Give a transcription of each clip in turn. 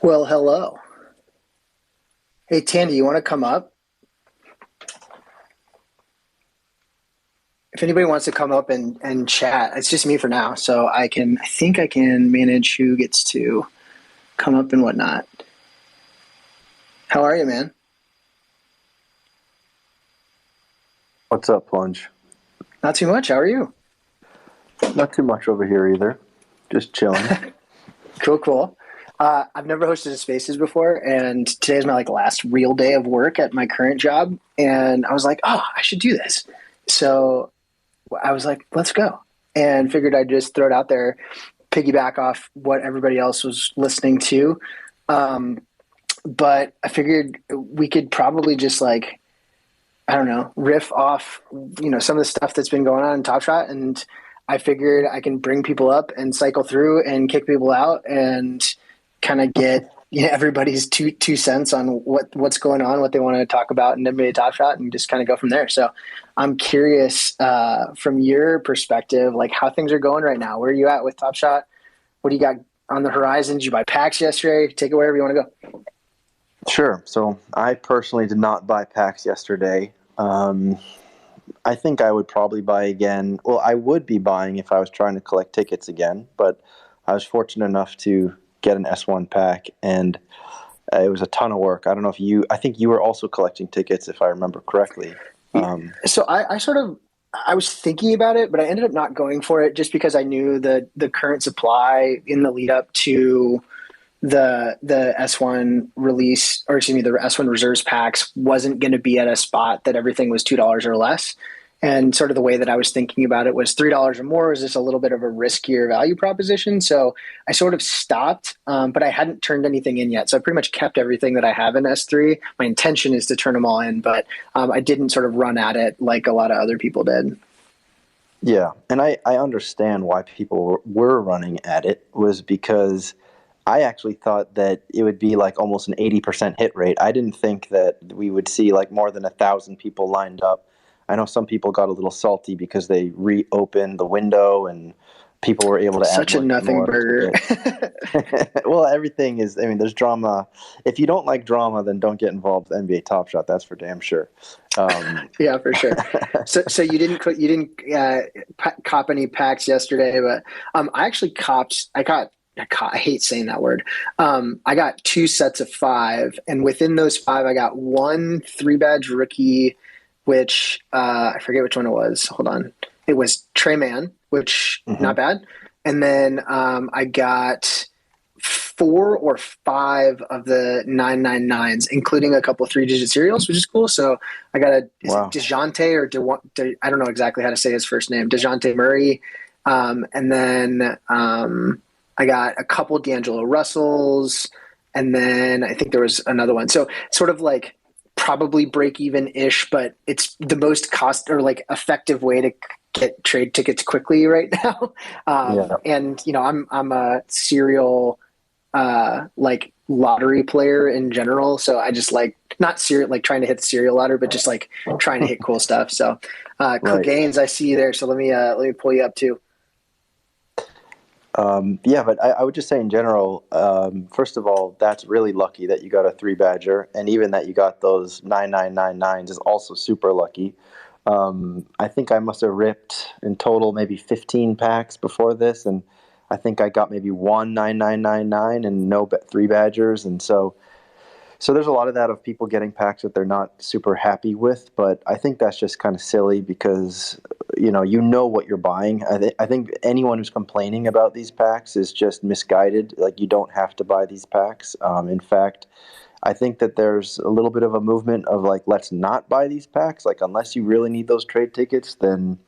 Well, hello. Hey, Tandy, you want to come up? If anybody wants to come up and chat, it's just me for now. So I think I can manage who gets to come up and whatnot. How are you, man? What's up, Plunge? Not too much. How are you? Not too much over here either. Just chilling. Cool, cool. I've never hosted a Spaces before, and today's my last real day of work at my current job, and I was like, oh, I should do this. So I was like, let's go, and figured I'd just throw it out there, piggyback off what everybody else was listening to. Um, but I figured we could probably just I don't know, riff off, some of the stuff that's been going on in Top Shot. And I figured I can bring people up and cycle through and kick people out and kind of get everybody's two cents on what's going on, what they want to talk about in NBA Top Shot, and just kind of go from there. So I'm curious from your perspective, like how things are going right now. Where are you at with Top Shot? What do you got on the horizon? Did you buy packs yesterday? Take it wherever you want to go. Sure. So I personally did not buy packs yesterday. I think I would probably buy again. Well, I would be buying if I was trying to collect tickets again, but I was fortunate enough to get an S1 pack, and it was a ton of work. I don't know if I think you were also collecting tickets, if I remember correctly. So I was thinking about it, but I ended up not going for it just because I knew the current supply in the lead up to the S1 release, or excuse me, the S1 reserves packs wasn't going to be at a spot that everything was $2 or less. And sort of the way that I was thinking about it was $3 or more is just a little bit of a riskier value proposition. So I sort of stopped, but I hadn't turned anything in yet. So I pretty much kept everything that I have in S3. My intention is to turn them all in, but I didn't sort of run at it like a lot of other people did. Yeah, and I understand why people were running at it was because I actually thought that it would be like almost an 80% hit rate. I didn't think that we would see like more than 1,000 people lined up. I know some people got a little salty because they reopened the window and people were able to add Such a nothing more burger. tickets. Well, everything is. I mean, there's drama. If you don't like drama, then don't get involved with NBA Top Shot. That's for damn sure. Yeah, for sure. So you didn't cop any packs yesterday, but I actually copped. I hate saying that word. I got two sets of five, and within those five, I got one three badge rookie, which I forget which one it was. Hold on, it was Trey Man, which Mhm. not bad, and then I got four or five of the 999s, including a couple three-digit serials, which is cool. So I got is it Wow. DeJounte or I don't know exactly how to say his first name, DeJounte Murray. And then I got a couple D'Angelo Russells, and then I think there was another one. So sort of like probably break even ish, but it's the most cost or like effective way to get trade tickets quickly right now. Yeah. And I'm a serial like lottery player in general. So I just like not serial like trying to hit the serial lottery, but just like trying to hit cool stuff. So Right. Gaines, I see you there. So let me pull you up too. Yeah, but I would just say in general, first of all, that's really lucky that you got a three badger, and even that you got those 9999s is also super lucky. I think I must have ripped in total maybe 15 packs before this, and I think I got maybe one 9999 and no three badgers, and so there's a lot of that of people getting packs that they're not super happy with, but I think that's just kind of silly because you know what you're buying. I think anyone who's complaining about these packs is just misguided. Like you don't have to buy these packs. In fact, I think that there's a little bit of a movement of like let's not buy these packs. Like unless you really need those trade tickets, then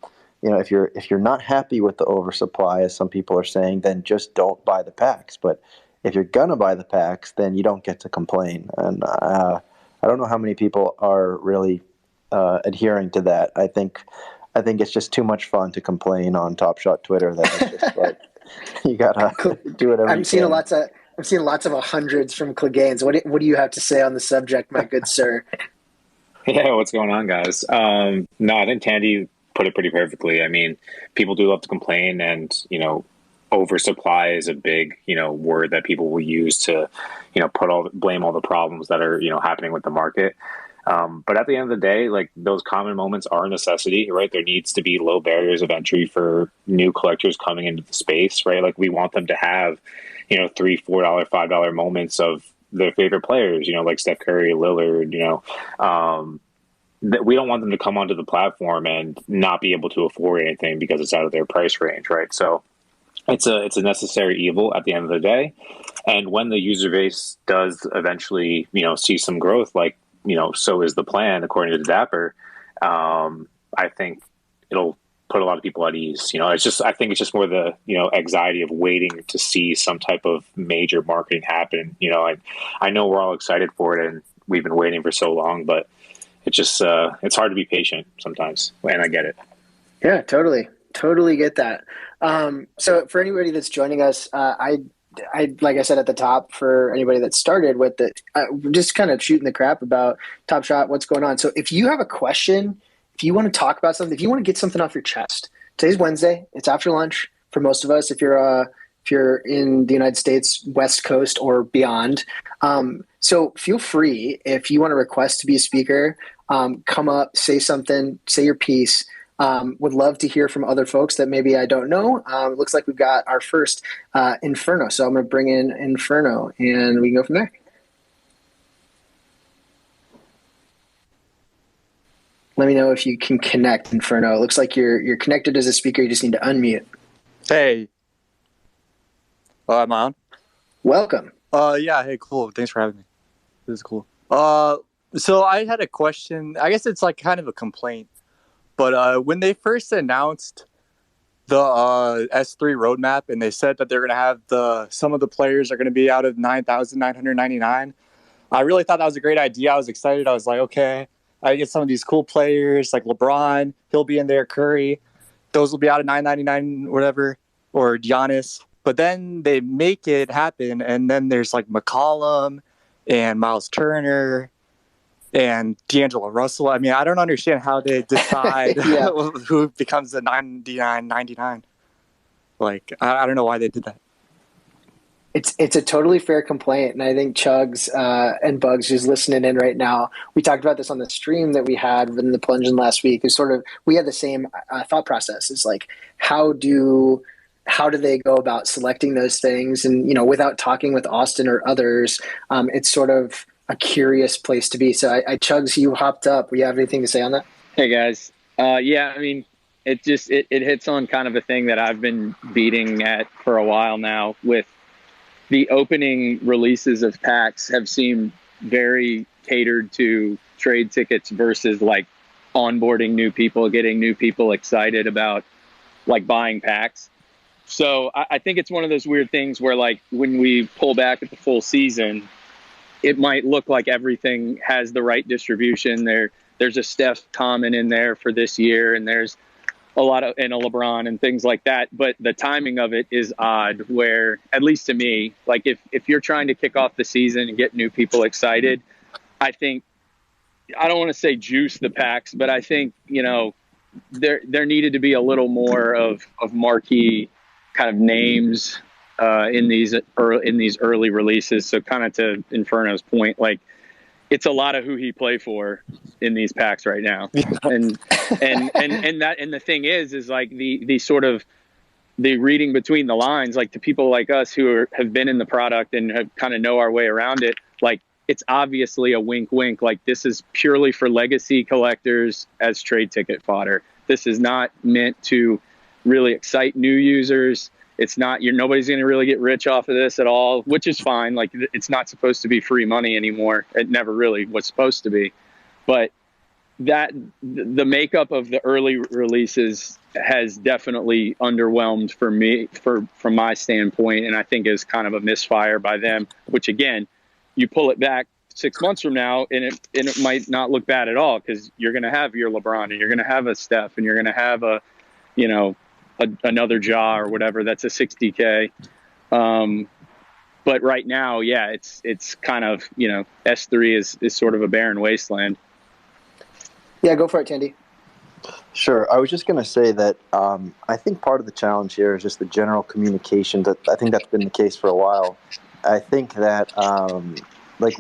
if you're not happy with the oversupply, as some people are saying, then just don't buy the packs. But if you're gonna buy the packs, then you don't get to complain. And I don't know how many people are really adhering to that. I think it's just too much fun to complain on Top Shot Twitter that it's just like you gotta do whatever I'm you seeing can. lots of I'm seeing lots of hundreds from Cleganes. What do you have to say on the subject, my good sir? Yeah, what's going on, guys? No, I think Tandy put it pretty perfectly. I mean, people do love to complain, and oversupply is a big, word that people will use to, blame all the problems that are, happening with the market. But at the end of the day, like those common moments are a necessity, right? There needs to be low barriers of entry for new collectors coming into the space, right? Like we want them to have, $3, $4, $5 moments of their favorite players, like Steph Curry, Lillard, that we don't want them to come onto the platform and not be able to afford anything because it's out of their price range, right? So it's a necessary evil at the end of the day. And when the user base does eventually, see some growth, like, so is the plan according to Dapper, I think it'll put a lot of people at ease. I think it's just more the, anxiety of waiting to see some type of major marketing happen. I know we're all excited for it and we've been waiting for so long, but it's just, it's hard to be patient sometimes, and I get it. Yeah, totally get that. So for anybody that's joining us, I like I said at the top, for anybody that started with it, just kind of shooting the crap about Top Shot, what's going on. So if you have a question, if you want to talk about something, if you want to get something off your chest, today's Wednesday. It's after lunch for most of us. If you're in the United States, West Coast or beyond. So feel free, if you want to request to be a speaker, come up, say something, say your piece. Would love to hear from other folks that maybe I don't know. It looks like we've got our first Inferno. So I'm going to bring in Inferno and we can go from there. Let me know if you can connect, Inferno. It looks like you're connected as a speaker. You just need to unmute. Hey. Am I on? Welcome. Yeah. Hey, cool. Thanks for having me. This is cool. So I had a question. I guess it's like kind of a complaint. But when they first announced the S3 roadmap and they said that they're going to have some of the players are going to be out of 9,999, I really thought that was a great idea. I was excited. I was like, okay, I get some of these cool players like LeBron. He'll be in there. Curry. Those will be out of 999, whatever, or Giannis. But then they make it happen, and then there's like McCollum and Miles Turner and D'Angelo Russell. I mean, I don't understand how they decide who becomes the 99.99. Like, I don't know why they did that. It's a totally fair complaint, and I think Chugs and Bugs, who's listening in right now, we talked about this on the stream that we had in the Plungeon last week. Is sort of we had the same thought process. It's like how do they go about selecting those things, and without talking with Austin or others, it's sort of a curious place to be. So I Chugs, you hopped up. Do you have anything to say on that? Hey guys, yeah, I mean, it hits on kind of a thing that I've been beating at for a while now with. The opening releases of packs have seemed very catered to trade tickets versus like onboarding new people, getting new people excited about like buying packs. So I think it's one of those weird things where like when we pull back at the full season, it might look like everything has the right distribution. There's a Steph comment in there for this year, and there's a LeBron and things like that. But the timing of it is odd where, at least to me, like if you're trying to kick off the season and get new people excited, I think, I don't want to say juice the packs, but I think, there needed to be a little more of marquee kind of names in these early releases. So kind of to Inferno's point, like, it's a lot of who he play for in these packs right now. And the thing is like the sort of the reading between the lines, like to people like us who have been in the product and have kind of know our way around it, like it's obviously a wink, wink. Like this is purely for legacy collectors as trade ticket fodder. This is not meant to really excite new users. It's not, nobody's going to really get rich off of this at all, which is fine. Like it's not supposed to be free money anymore. It never really was supposed to be. But the makeup of the early releases has definitely underwhelmed for me, from my standpoint, and I think is kind of a misfire by them. Which again, you pull it back 6 months from now, and it might not look bad at all because you're going to have your LeBron and you're going to have a Steph and you're going to have another jaw or whatever that's a 60K. But right now, yeah, it's kind of, S3 is sort of a barren wasteland. Yeah, go for it, Tandy. Sure. I was just going to say that I think part of the challenge here is just the general communication. That I think that's been the case for a while. I think that like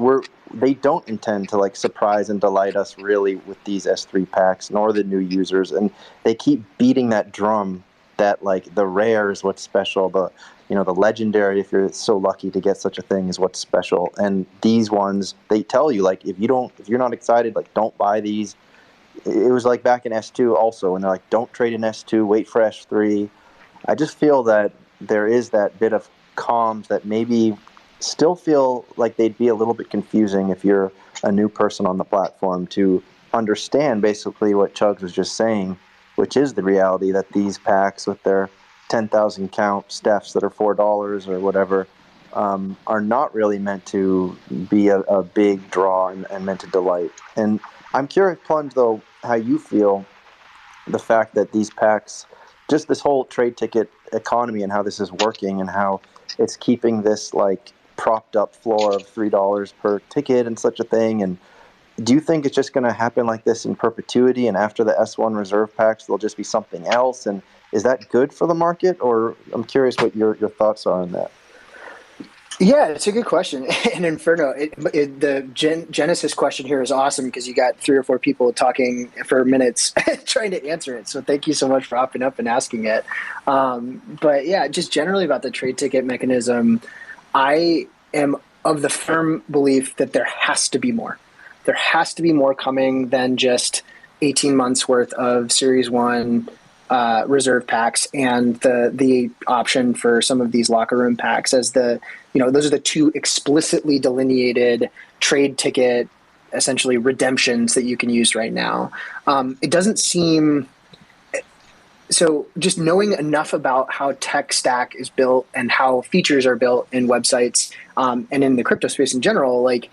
they don't intend to like surprise and delight us really with these S3 packs, nor the new users, and they keep beating that drum that like the rare is what's special. The legendary, if you're so lucky to get such a thing, is what's special. And these ones, they tell you like if you're not excited, like don't buy these. It was like back in S2 also, and they're like, don't trade in S2, wait for S3. I just feel that there is that bit of comms that maybe still feel like they'd be a little bit confusing if you're a new person on the platform to understand basically what Chugs was just saying, which is the reality that these packs with their 10,000 count Stephs that are $4 or whatever are not really meant to be a big draw and meant to delight. And I'm curious, Plunge, though, how you feel the fact that these packs, just this whole trade ticket economy and how this is working and how it's keeping this like propped up floor of $3 per ticket and such a thing. And do you think it's just going to happen like this in perpetuity? And after the S1 reserve packs, there'll just be something else? And is that good for the market? Or I'm curious what your thoughts are on that. Yeah, it's a good question. And Inferno, the Genesis question here is awesome because you got 3 or 4 people talking for minutes trying to answer it. So thank you so much for hopping up and asking it. But yeah, just generally about the trade ticket mechanism, I am of the firm belief that there has to be more. There has to be more coming than just 18 months worth of Series 1 reserve packs and the option for some of these locker room packs as those are the 2 explicitly delineated trade ticket essentially redemptions that you can use right now. It doesn't seem so. Just knowing enough about how tech stack is built and how features are built in websites and in the crypto space in general, like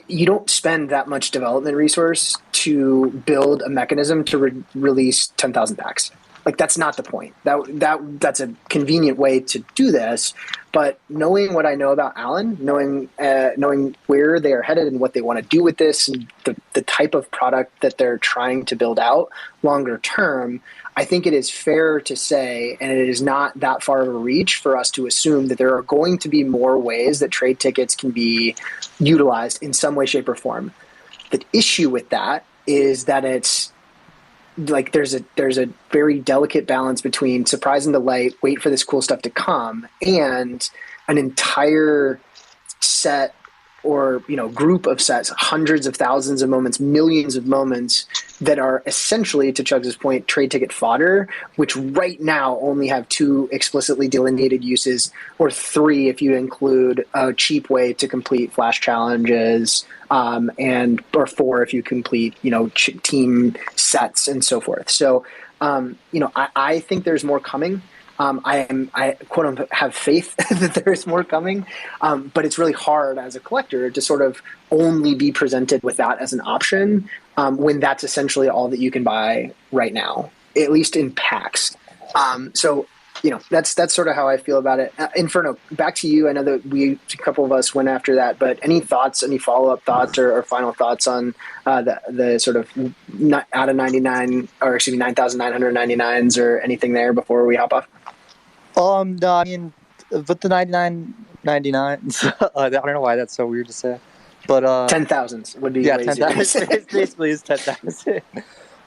you don't spend that much development resource to build a mechanism to release 10,000 packs. Like that's not the point. That's a convenient way to do this. But knowing what I know about Allen, knowing where they are headed and what they want to do with this, and the type of product that they're trying to build out longer term, I think it is fair to say, and it is not that far of a reach for us to assume that there are going to be more ways that trade tickets can be utilized in some way, shape, or form. The issue with that is that it's like there's a very delicate balance between surprise and delight, wait for this cool stuff to come, and an entire set or group of sets, hundreds of thousands of moments, millions of moments that are essentially, to Chugs' point, trade ticket fodder, which right now only have 2 explicitly delineated uses, or 3 if you include a cheap way to complete flash challenges, or 4 if you complete team sets and so forth. So I think there's more coming. I quote unquote have faith that there's more coming, but it's really hard as a collector to sort of only be presented with that as an option when that's essentially all that you can buy right now, at least in packs. So that's sort of how I feel about it. Inferno, back to you. I know that a couple of us went after that, but any thoughts, any follow-up thoughts or final thoughts on the sort of out of 9,999s or anything there before we hop off? No, I mean, but the 99.99s, I don't know why that's so weird to say, but 10,000s would be 10,000. It basically is 10,000.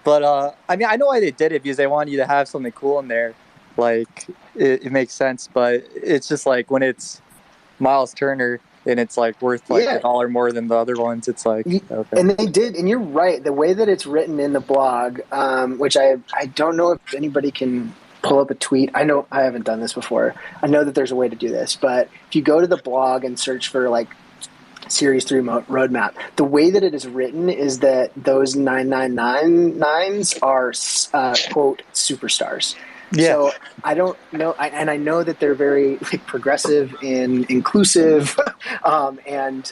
But I mean, I know why they did it because they wanted you to have something cool in there. Like it makes sense, but it's just like when it's Miles Turner and it's like worth like $1 more than the other ones. It's like okay. And they did, and you're right. The way that it's written in the blog, which I don't know if anybody can pull up a tweet. I know I haven't done this before. I know that there's a way to do this, but if you go to the blog and search for like Series 3 roadmap, the way that it is written is that those 9999s are quote superstars. Yeah. So I don't know, and I know that they're very progressive and inclusive and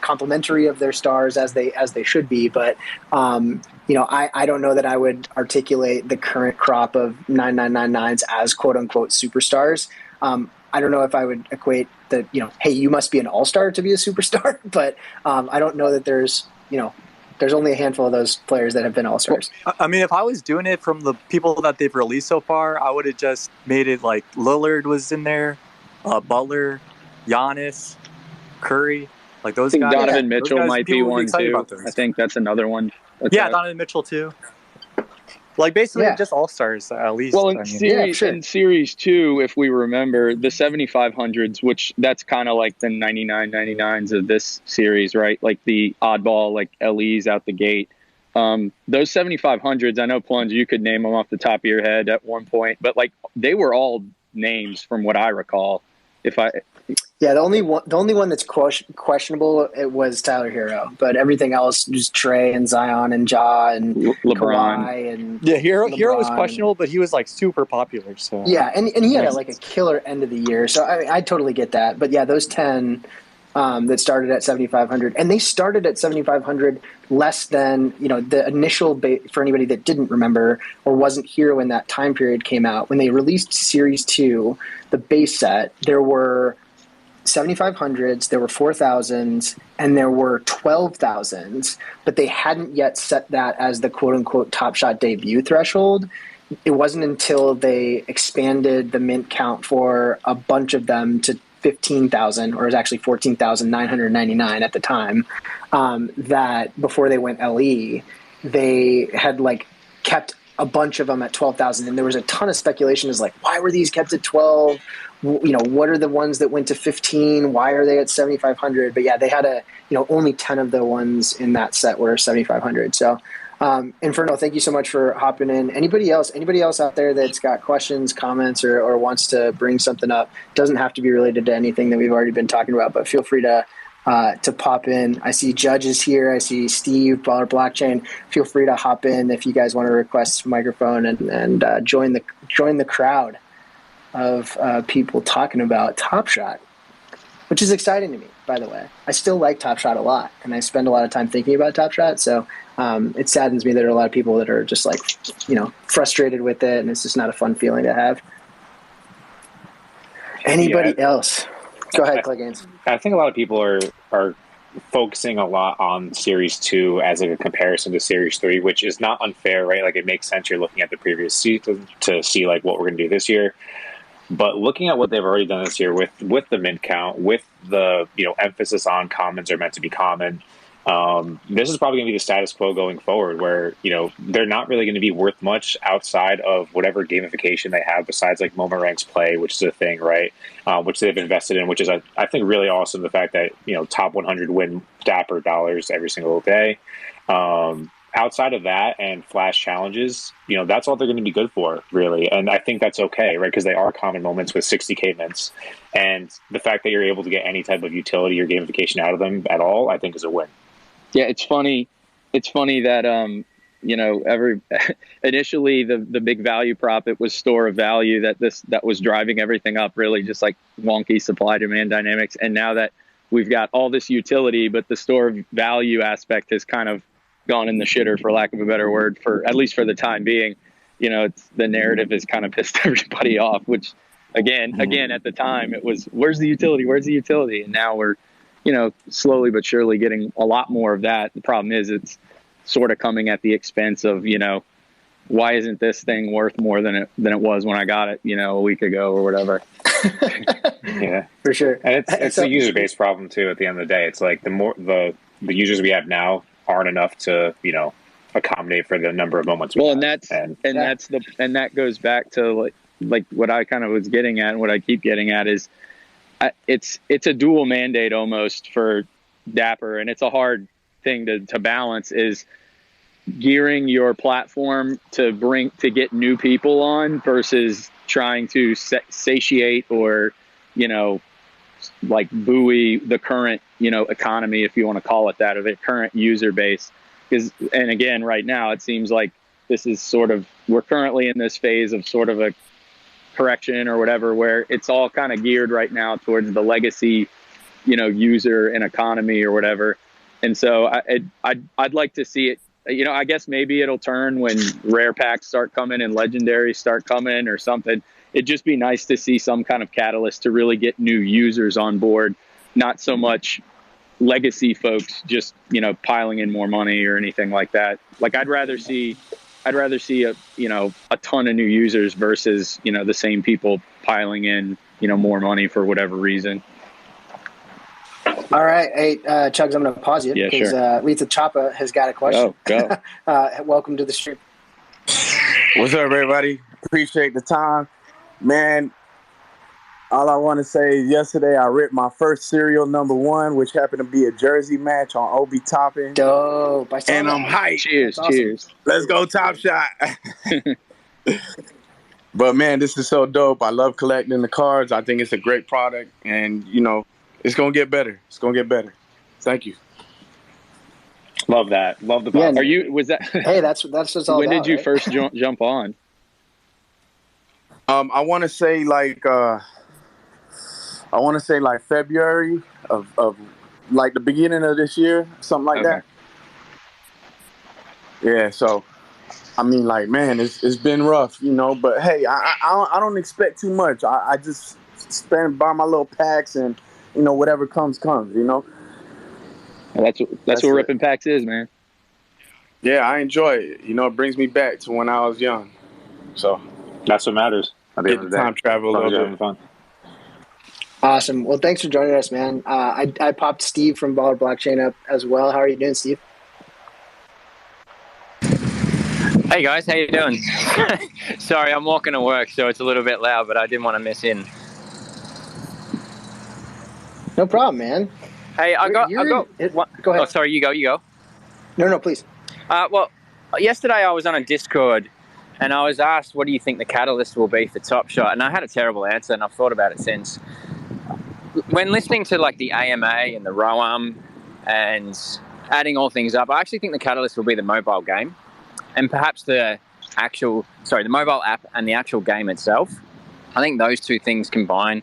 complimentary of their stars as they should be. But I don't know that I would articulate the current crop of 9999s as quote unquote superstars. I don't know if I would equate that hey, you must be an all-star to be a superstar, but I don't know that there's There's only a handful of those players that have been all-stars. I mean, if I was doing it from the people that they've released so far, I would have just made it like Lillard was in there, Butler, Giannis, Curry, like those I think guys. Donovan Those Mitchell guys, might be people would one excited too. about those. I think that's another one. Yeah, Donovan Mitchell too. Like basically Yeah. just all-stars at least. Well, in I mean. series sure. in series 2, if we remember the 7500s, which that's kind of like the 99.99s of this series, right? Like the oddball, like LEs out the gate. Those 7500s, I know Plunge, you could name them off the top of your head at one point, but like they were all names from what I recall. Yeah, the only one that's questionable it was Tyler Hero, but everything else was Trey and Zion and Ja and LeBron. Kawhi and Yeah, Hero was LeBron. questionable, but he was like super popular. So Yeah, and he had a killer end of the year, so I totally get that. But yeah, those 10 that started at 7,500, and they started at 7,500 less than the initial for anybody that didn't remember or wasn't here when that time period came out. When they released Series 2, the base set, there were 7,500s, there were 4,000s, and there were 12,000s, but they hadn't yet set that as the quote-unquote Top Shot debut threshold. It wasn't until they expanded the mint count for a bunch of them to 15,000, or it was actually 14,999 at the time, that before they went LE, they had kept a bunch of them at 12,000, and there was a ton of speculation as why were these kept at 12? What are the ones that went to 15? Why are they at 7,500? But yeah, they had only 10 of the ones in that set were 7,500. So Inferno, thank you so much for hopping in. Anybody else out there that's got questions, comments, or wants to bring something up? Doesn't have to be related to anything that we've already been talking about, but feel free to pop in. I see Judge is here. I see Steve, Baller Blockchain. Feel free to hop in if you guys want to request a microphone and join the crowd of people talking about Top Shot, which is exciting to me, by the way. I still like Top Shot a lot, and I spend a lot of time thinking about Top Shot, so it saddens me that there are a lot of people that are just frustrated with it, and it's just not a fun feeling to have. Anybody else? Go ahead, Clay Gaines. I think a lot of people are focusing a lot on Series 2 as a comparison to Series 3, which is not unfair, right? It makes sense. You're looking at the previous season to see what we're going to do this year. But looking at what they've already done this year with the mint count, with the emphasis on commons are meant to be common, this is probably going to be the status quo going forward, where they're not really going to be worth much outside of whatever gamification they have besides moment ranks play, which is a thing, right? Which they've invested in, which is I think really awesome. The fact that top 100 win Dapper dollars every single day. Outside of that and flash challenges, that's all they're going to be good for, really. And I think that's okay, right? Because they are common moments with 60K mints. And the fact that you're able to get any type of utility or gamification out of them at all, I think is a win. Yeah, it's funny. It's funny that, initially the big value prop, it was store of value that was driving everything up, really just wonky supply demand dynamics. And now that we've got all this utility, but the store of value aspect has kind of gone in the shitter, for lack of a better word, for at least for the time being. The narrative has kind of pissed everybody off, which again at the time it was, where's the utility, and now we're slowly but surely getting a lot more of that. The problem is it's sort of coming at the expense of why isn't this thing worth more than it was when I got it a week ago or whatever. Yeah, for sure. And it's a user base problem too. At the end of the day, it's the more the users we have now aren't enough to accommodate for the number of moments. That goes back to like what I kind of was getting at, and what I keep getting at is it's a dual mandate almost for Dapper, and it's a hard thing to balance, is gearing your platform to get new people on versus trying to satiate or buoy the current economy, if you want to call it that, of the current user base. And again, right now it seems like this is we're currently in this phase of sort of a correction or whatever, where it's all kind of geared right now towards the legacy user and economy or whatever. And so I'd like to see it. I guess maybe it'll turn when rare packs start coming and legendaries start coming or something. It'd just be nice to see some kind of catalyst to really get new users on board, not so much legacy folks just, piling in more money or anything like that. Like I'd rather see a ton of new users versus, the same people piling in, more money for whatever reason. All right. Hey, Chugs, I'm going to pause you Yeah, because sure. Lisa Chapa has got a question. Go. Welcome to the stream. What's up, everybody? Appreciate the time. Man, all I want to say is yesterday I ripped my first serial number 1, which happened to be a jersey match on Obi Toppin. Dope. And I'm hyped. Cheers, awesome. cheers. Let's go Top Shot. But, man, this is so dope. I love collecting the cards. I think it's a great product. And, it's going to get better. It's going to get better. Thank you. Love that. Love the Yeah, positivity. Was that? Hey, that's what it's all When about, did you right? first jump on? I want to say February of like the beginning of this year, something like that. Yeah, so I mean, like, man, it's been rough, but hey, I don't expect too much. I just buy my little packs and whatever comes. That's what ripping packs is, man. Yeah, I enjoy it. It brings me back to when I was young. So That's what matters. At the get end of the the day, time travel a little bit. fun. Awesome. Well, thanks for joining us, man. I popped Steve from Baller Blockchain up as well. How are you doing, Steve? Hey guys, how you doing? Sorry, I'm walking to work, so it's a little bit loud, but I didn't want to miss in. No problem, man. Hey, I got Go ahead. Oh, sorry, you go. No, please. Well, yesterday I was on a Discord, and I was asked, what do you think the catalyst will be for Top Shot? And I had a terrible answer, and I've thought about it since. When listening to like the AMA and the ROAM and adding all things up, I actually think the catalyst will be the mobile game, and perhaps the mobile app and the actual game itself. I think those two things combined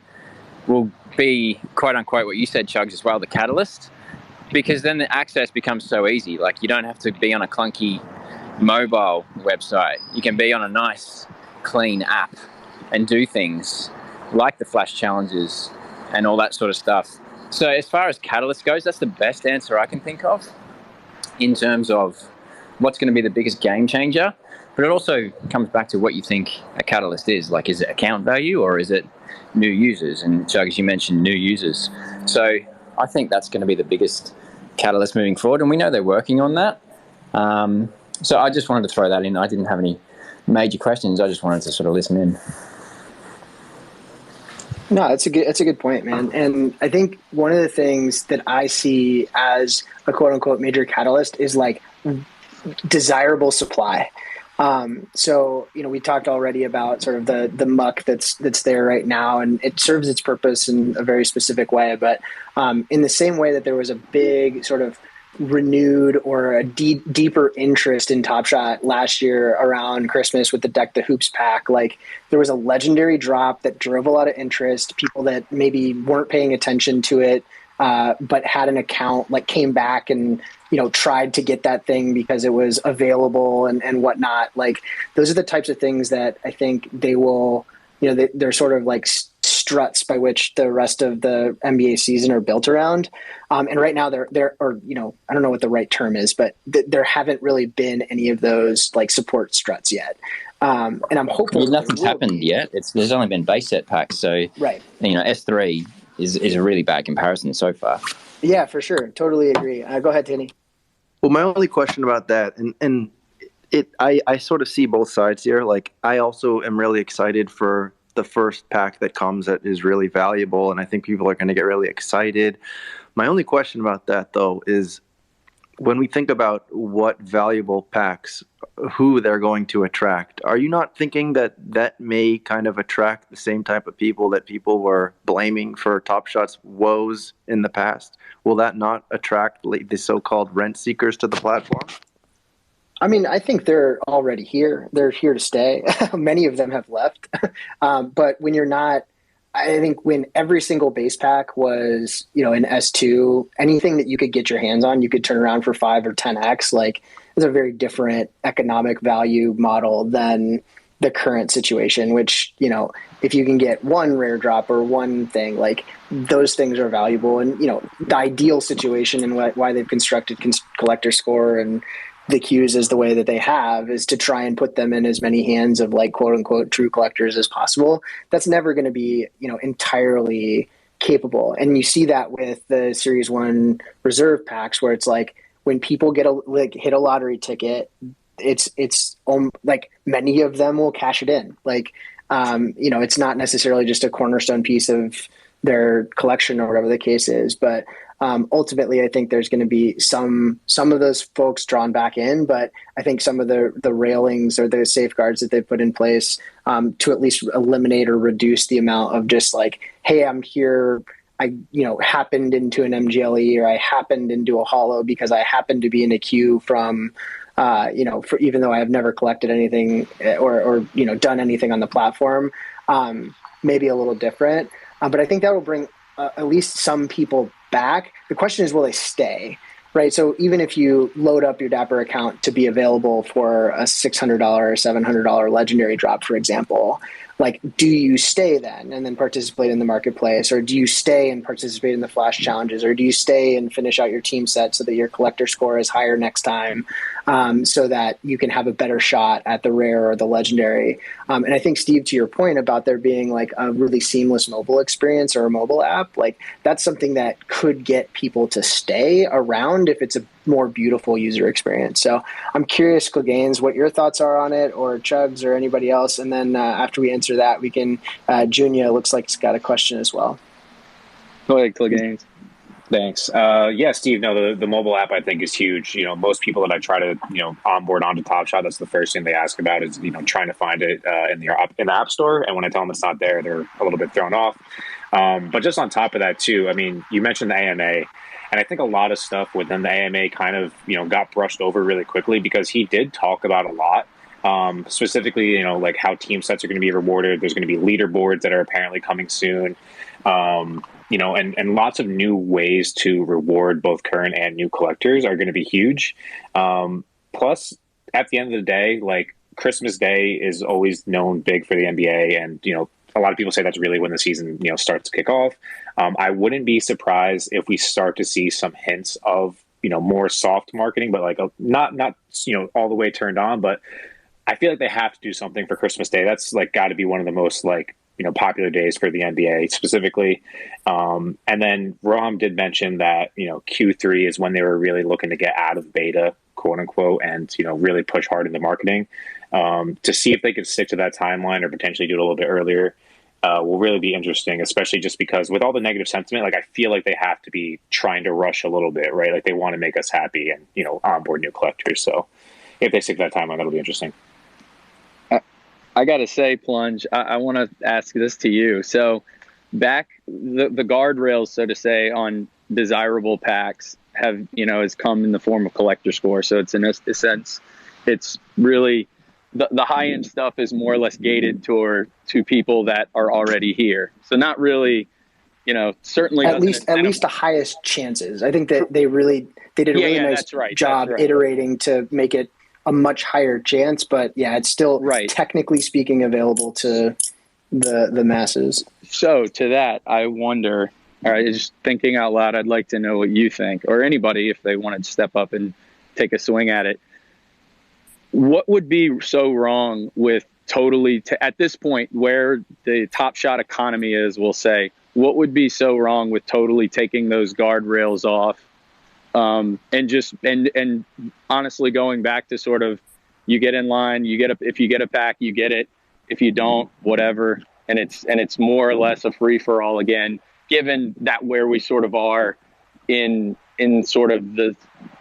will be, quote unquote, what you said, Chugs, as well, the catalyst, because then the access becomes so easy. Like, you don't have to be on a clunky mobile website. You can be on a nice, clean app and do things like the flash challenges and all that sort of stuff. So as far as catalyst goes, that's the best answer I can think of in terms of what's going to be the biggest game changer. But it also comes back to what you think a catalyst is. Like, is it account value or is it new users? And Chugs, you mentioned new users. So I think that's going to be the biggest catalyst moving forward. And we know they're working on that. So I just wanted to throw that in. I didn't have any major questions. I just wanted to sort of listen in. No, it's a good point, man. And I think one of the things that I see as a quote unquote major catalyst is like desirable supply. So, we talked already about sort of the muck that's there right now, and it serves its purpose in a very specific way. But in the same way that there was a big sort of renewed or a deeper interest in Top Shot last year around Christmas with the Deck the Hoops pack, like there was a legendary drop that drove a lot of interest. People that maybe weren't paying attention to it, but had an account, like came back and tried to get that thing because it was available and whatnot. Like those are the types of things that I think they will, they're sort of like struts by which the rest of the NBA season are built around. And right now there are, I don't know what the right term is, but there haven't really been any of those like support struts yet. And I'm hopeful nothing's happened yet. There's only been base set packs. So, right. S3 is a really bad comparison so far. Yeah, for sure. Totally agree. Go ahead, Tinny. Well, my only question about that, and I sort of see both sides here. Like, I also am really excited for the first pack that comes that is really valuable, and I think people are going to get really excited. My only question about that, though, is when we think about what valuable packs, who they're going to attract, are you not thinking that may kind of attract the same type of people that people were blaming for Top Shot's woes in the past? Will that not attract the so-called rent seekers to the platform? I mean, I think they're already here. They're here to stay. Many of them have left. But when you're not, I think when every single base pack was, in S2, anything that you could get your hands on, you could turn around for 5 or 10x. Like, it's a very different economic value model than, the current situation, which, you know, if you can get one rare drop or one thing, like those things are valuable. And, you know, the ideal situation and why they've constructed collector score and the queues is the way that they have is to try and put them in as many hands of like quote unquote true collectors as possible. That's never going to be, you know, entirely capable. And you see that with the Series 1 reserve packs where it's like when people hit a lottery ticket, it's like many of them will cash it in. Like, you know, it's not necessarily just a cornerstone piece of their collection or whatever the case is, but ultimately I think there's going to be some of those folks drawn back in, but I think some of the railings or the safeguards that they put in place to at least eliminate or reduce the amount of just like, hey, I'm here, I, you know, happened into an MGLE or I happened into a holo because I happened to be in a queue from you know, for even though I have never collected anything or you know, done anything on the platform, maybe a little different. But I think that will bring at least some people back. The question is, will they stay? Right. So even if you load up your Dapper account to be available for a $600 or $700 legendary drop, for example, like, do you stay then and then participate in the marketplace, or do you stay and participate in the flash challenges, or do you stay and finish out your team set so that your collector score is higher next time, so that you can have a better shot at the rare or the legendary? And I think, Steve, to your point about there being like a really seamless mobile experience or a mobile app, like that's something that could get people to stay around if it's a more beautiful user experience. So I'm curious, Clegaines, what your thoughts are on it, or Chugs or anybody else. And then after we answer that, we can, Junia looks like he's got a question as well. Go ahead, Clegaines. Thanks. Yeah, Steve, no, the mobile app I think is huge. You know, most people that I try to, you know, onboard onto Top Shot, that's the first thing they ask about is, you know, trying to find it in the App Store. And when I tell them it's not there, they're a little bit thrown off. But just on top of that too, I mean, you mentioned the AMA. And I think a lot of stuff within the AMA kind of, you know, got brushed over really quickly because he did talk about a lot. Specifically, you know, like how team sets are going to be rewarded. There's going to be leaderboards that are apparently coming soon. You know, and lots of new ways to reward both current and new collectors are going to be huge. Plus, at the end of the day, like Christmas Day is always known big for the NBA, and you know, a lot of people say that's really when the season, you know, starts to kick off. I wouldn't be surprised if we start to see some hints of, you know, more soft marketing, but like not you know, all the way turned on. But I feel like they have to do something for Christmas Day. That's like got to be one of the most like, you know, popular days for the NBA specifically. And then Roham did mention that, you know, Q3 is when they were really looking to get out of beta, quote unquote, and, you know, really push hard into marketing. To see if they could stick to that timeline or potentially do it a little bit earlier will really be interesting, especially just because with all the negative sentiment, like I feel like they have to be trying to rush a little bit, right? Like they want to make us happy and, you know, onboard new collectors. So if they stick to that timeline, that'll be interesting. I got to say, Plunge, I want to ask this to you. So back the guardrails, so to say, on desirable packs have, you know, has come in the form of collector score. So it's in a sense, it's really the high end stuff is more or less gated to people that are already here. So not really, you know, certainly at least the highest chances. I think that they did a really nice job iterating to make it a much higher chance, but yeah, it's still technically speaking available to the masses. So to that, I wonder, all right, just thinking out loud, I'd like to know what you think, or anybody, if they wanted to step up and take a swing at it. What would be so wrong with totally, at this point where the Top Shot economy is, we'll say, what would be so wrong with totally taking those guardrails off? And honestly going back to sort of, you get in line, if you get a pack, you get it. If you don't, whatever. And it's more or less a free for all again, given that where we sort of are in sort of the,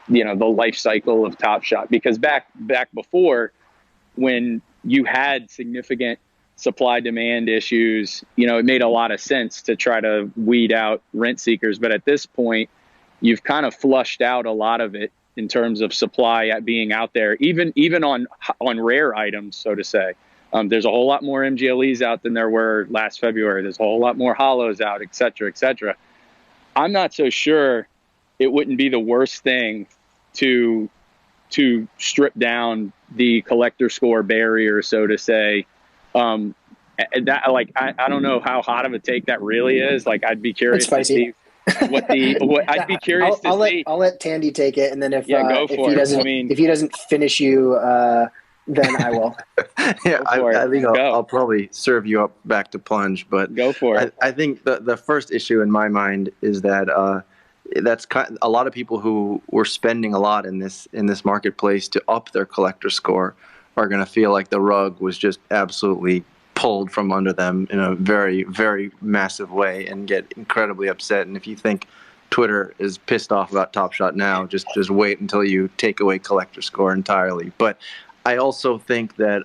you know, the life cycle of Top Shot, because back before, when you had significant supply demand issues, you know, it made a lot of sense to try to weed out rent seekers. But at this point, you've kind of flushed out a lot of it in terms of supply at being out there, even on rare items, so to say. There's a whole lot more MGLEs out than there were last February. There's a whole lot more holos out, et cetera, et cetera. I'm not so sure it wouldn't be the worst thing to to strip down the collector score barrier, so to say. That, like, I don't know how hot of a take that really is. Like, I'd be It's curious to spicy. see I'd be curious to see. I'll let Tandy take it, and then Go if for he it. doesn't I mean, if he doesn't finish you, then I will. Yeah, I think Go. I'll probably serve you up back to plunge, but Go for it. I think the first issue in my mind is that that's a lot of people who were spending a lot in this marketplace to up their collector score are going to feel like the rug was just absolutely pulled from under them in a very, very massive way and get incredibly upset. And if you think Twitter is pissed off about Top Shot now, just wait until you take away collector score entirely. But I also think that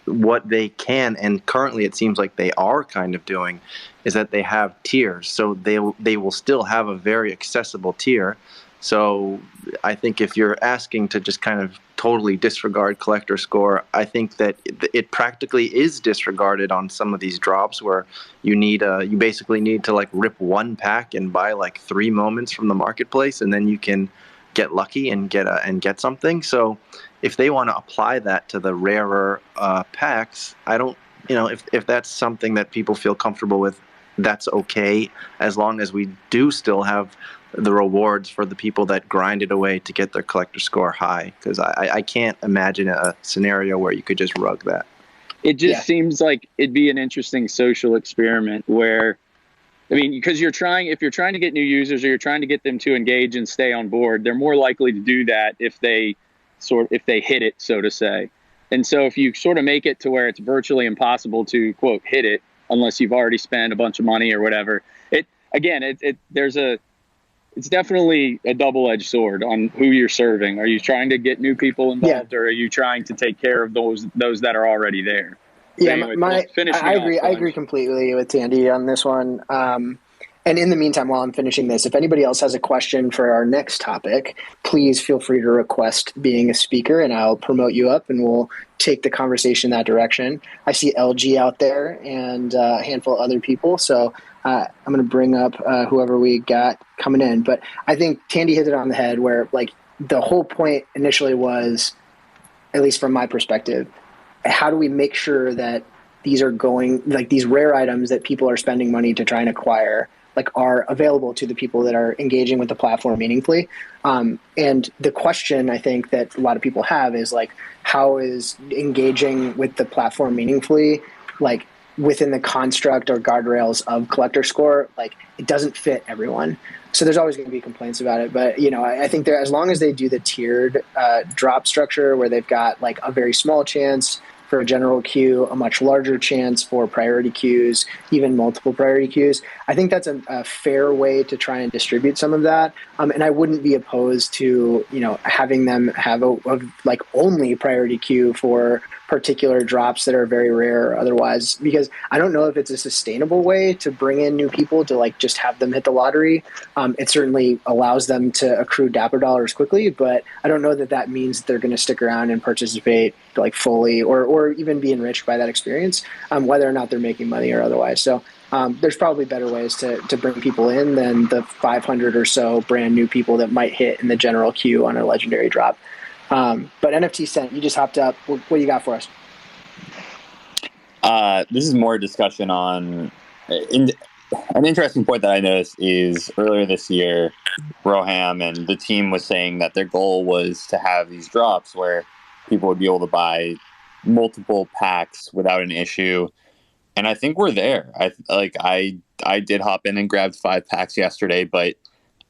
what they can, and currently it seems like they are kind of doing, is that they have tiers. So they will still have a very accessible tier. So I think if you're asking to just kind of totally disregard collector score, I think that it practically is disregarded on some of these drops where you basically need to like rip one pack and buy like 3 moments from the marketplace, and then you can get lucky and get something. So if they want to apply that to the rarer packs, I don't, if that's something that people feel comfortable with, that's okay, as long as we do still have the rewards for the people that grinded away to get their collector score high. Because I can't imagine a scenario where you could just rug that. It just seems like it'd be an interesting social experiment where, I mean, because if you're trying to get new users or you're trying to get them to engage and stay on board, they're more likely to do that if they hit it, so to say. And so if you sort of make it to where it's virtually impossible to, quote, hit it unless you've already spent a bunch of money or whatever, it's definitely a double-edged sword on who you're serving. Are you trying to get new people involved, or are you trying to take care of those that are already there? Yeah, anyway, I agree completely with Tandy on this one. And in the meantime, while I'm finishing this, if anybody else has a question for our next topic, please feel free to request being a speaker, and I'll promote you up, and we'll take the conversation that direction. I see LG out there and a handful of other people, so I'm going to bring up whoever we got coming in. But I think Tandy hit it on the head where, like, the whole point initially was, at least from my perspective, how do we make sure that these are going, like, these rare items that people are spending money to try and acquire, like, are available to the people that are engaging with the platform meaningfully. And the question I think that a lot of people have is, like, how is engaging with the platform meaningfully, like, within the construct or guardrails of collector score? Like, it doesn't fit everyone. So there's always going to be complaints about it. But, I think as long as they do the tiered drop structure where they've got, like, a very small chance for a general queue, a much larger chance for priority queues, even multiple priority queues, I think that's a fair way to try and distribute some of that. And I wouldn't be opposed to, having them have a like only priority queue for particular drops that are very rare or otherwise, because I don't know if it's a sustainable way to bring in new people to, like, just have them hit the lottery. It certainly allows them to accrue Dapper dollars quickly, but I don't know that means they're going to stick around and participate, like, fully or even be enriched by that experience, whether or not they're making money or otherwise. So there's probably better ways to bring people in than the 500 or so brand new people that might hit in the general queue on a legendary drop. But NFT Cent, you just hopped up. What do you got for us? This is more discussion on an interesting point that I noticed is earlier this year, Roham and the team was saying that their goal was to have these drops where people would be able to buy multiple packs without an issue. And I think we're there. I did hop in and grabbed 5 packs yesterday, but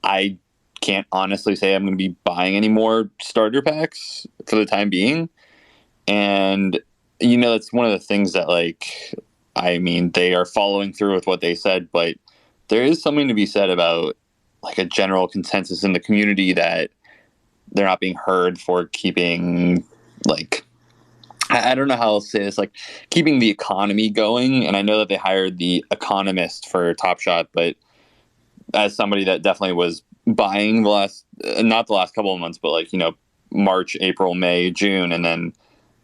I can't honestly say I'm going to be buying any more starter packs for the time being. And, it's one of the things that, like, I mean, they are following through with what they said, but there is something to be said about, like, a general consensus in the community that they're not being heard for keeping, like, I don't know how I'll say this, like, keeping the economy going. And I know that they hired the economist for Top Shot, but as somebody that definitely was buying not the last couple of months, but, like, March, April, May, June, and then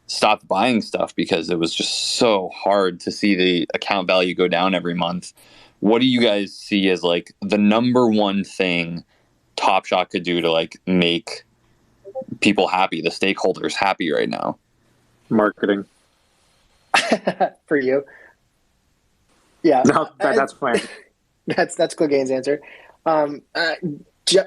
stopped buying stuff because it was just so hard to see the account value go down every month. What do you guys see as, like, the number one thing Top Shot could do to, like, make people happy, the stakeholders happy right now? Marketing. For you. Yeah. No, that's my answer. That's Clegane's answer.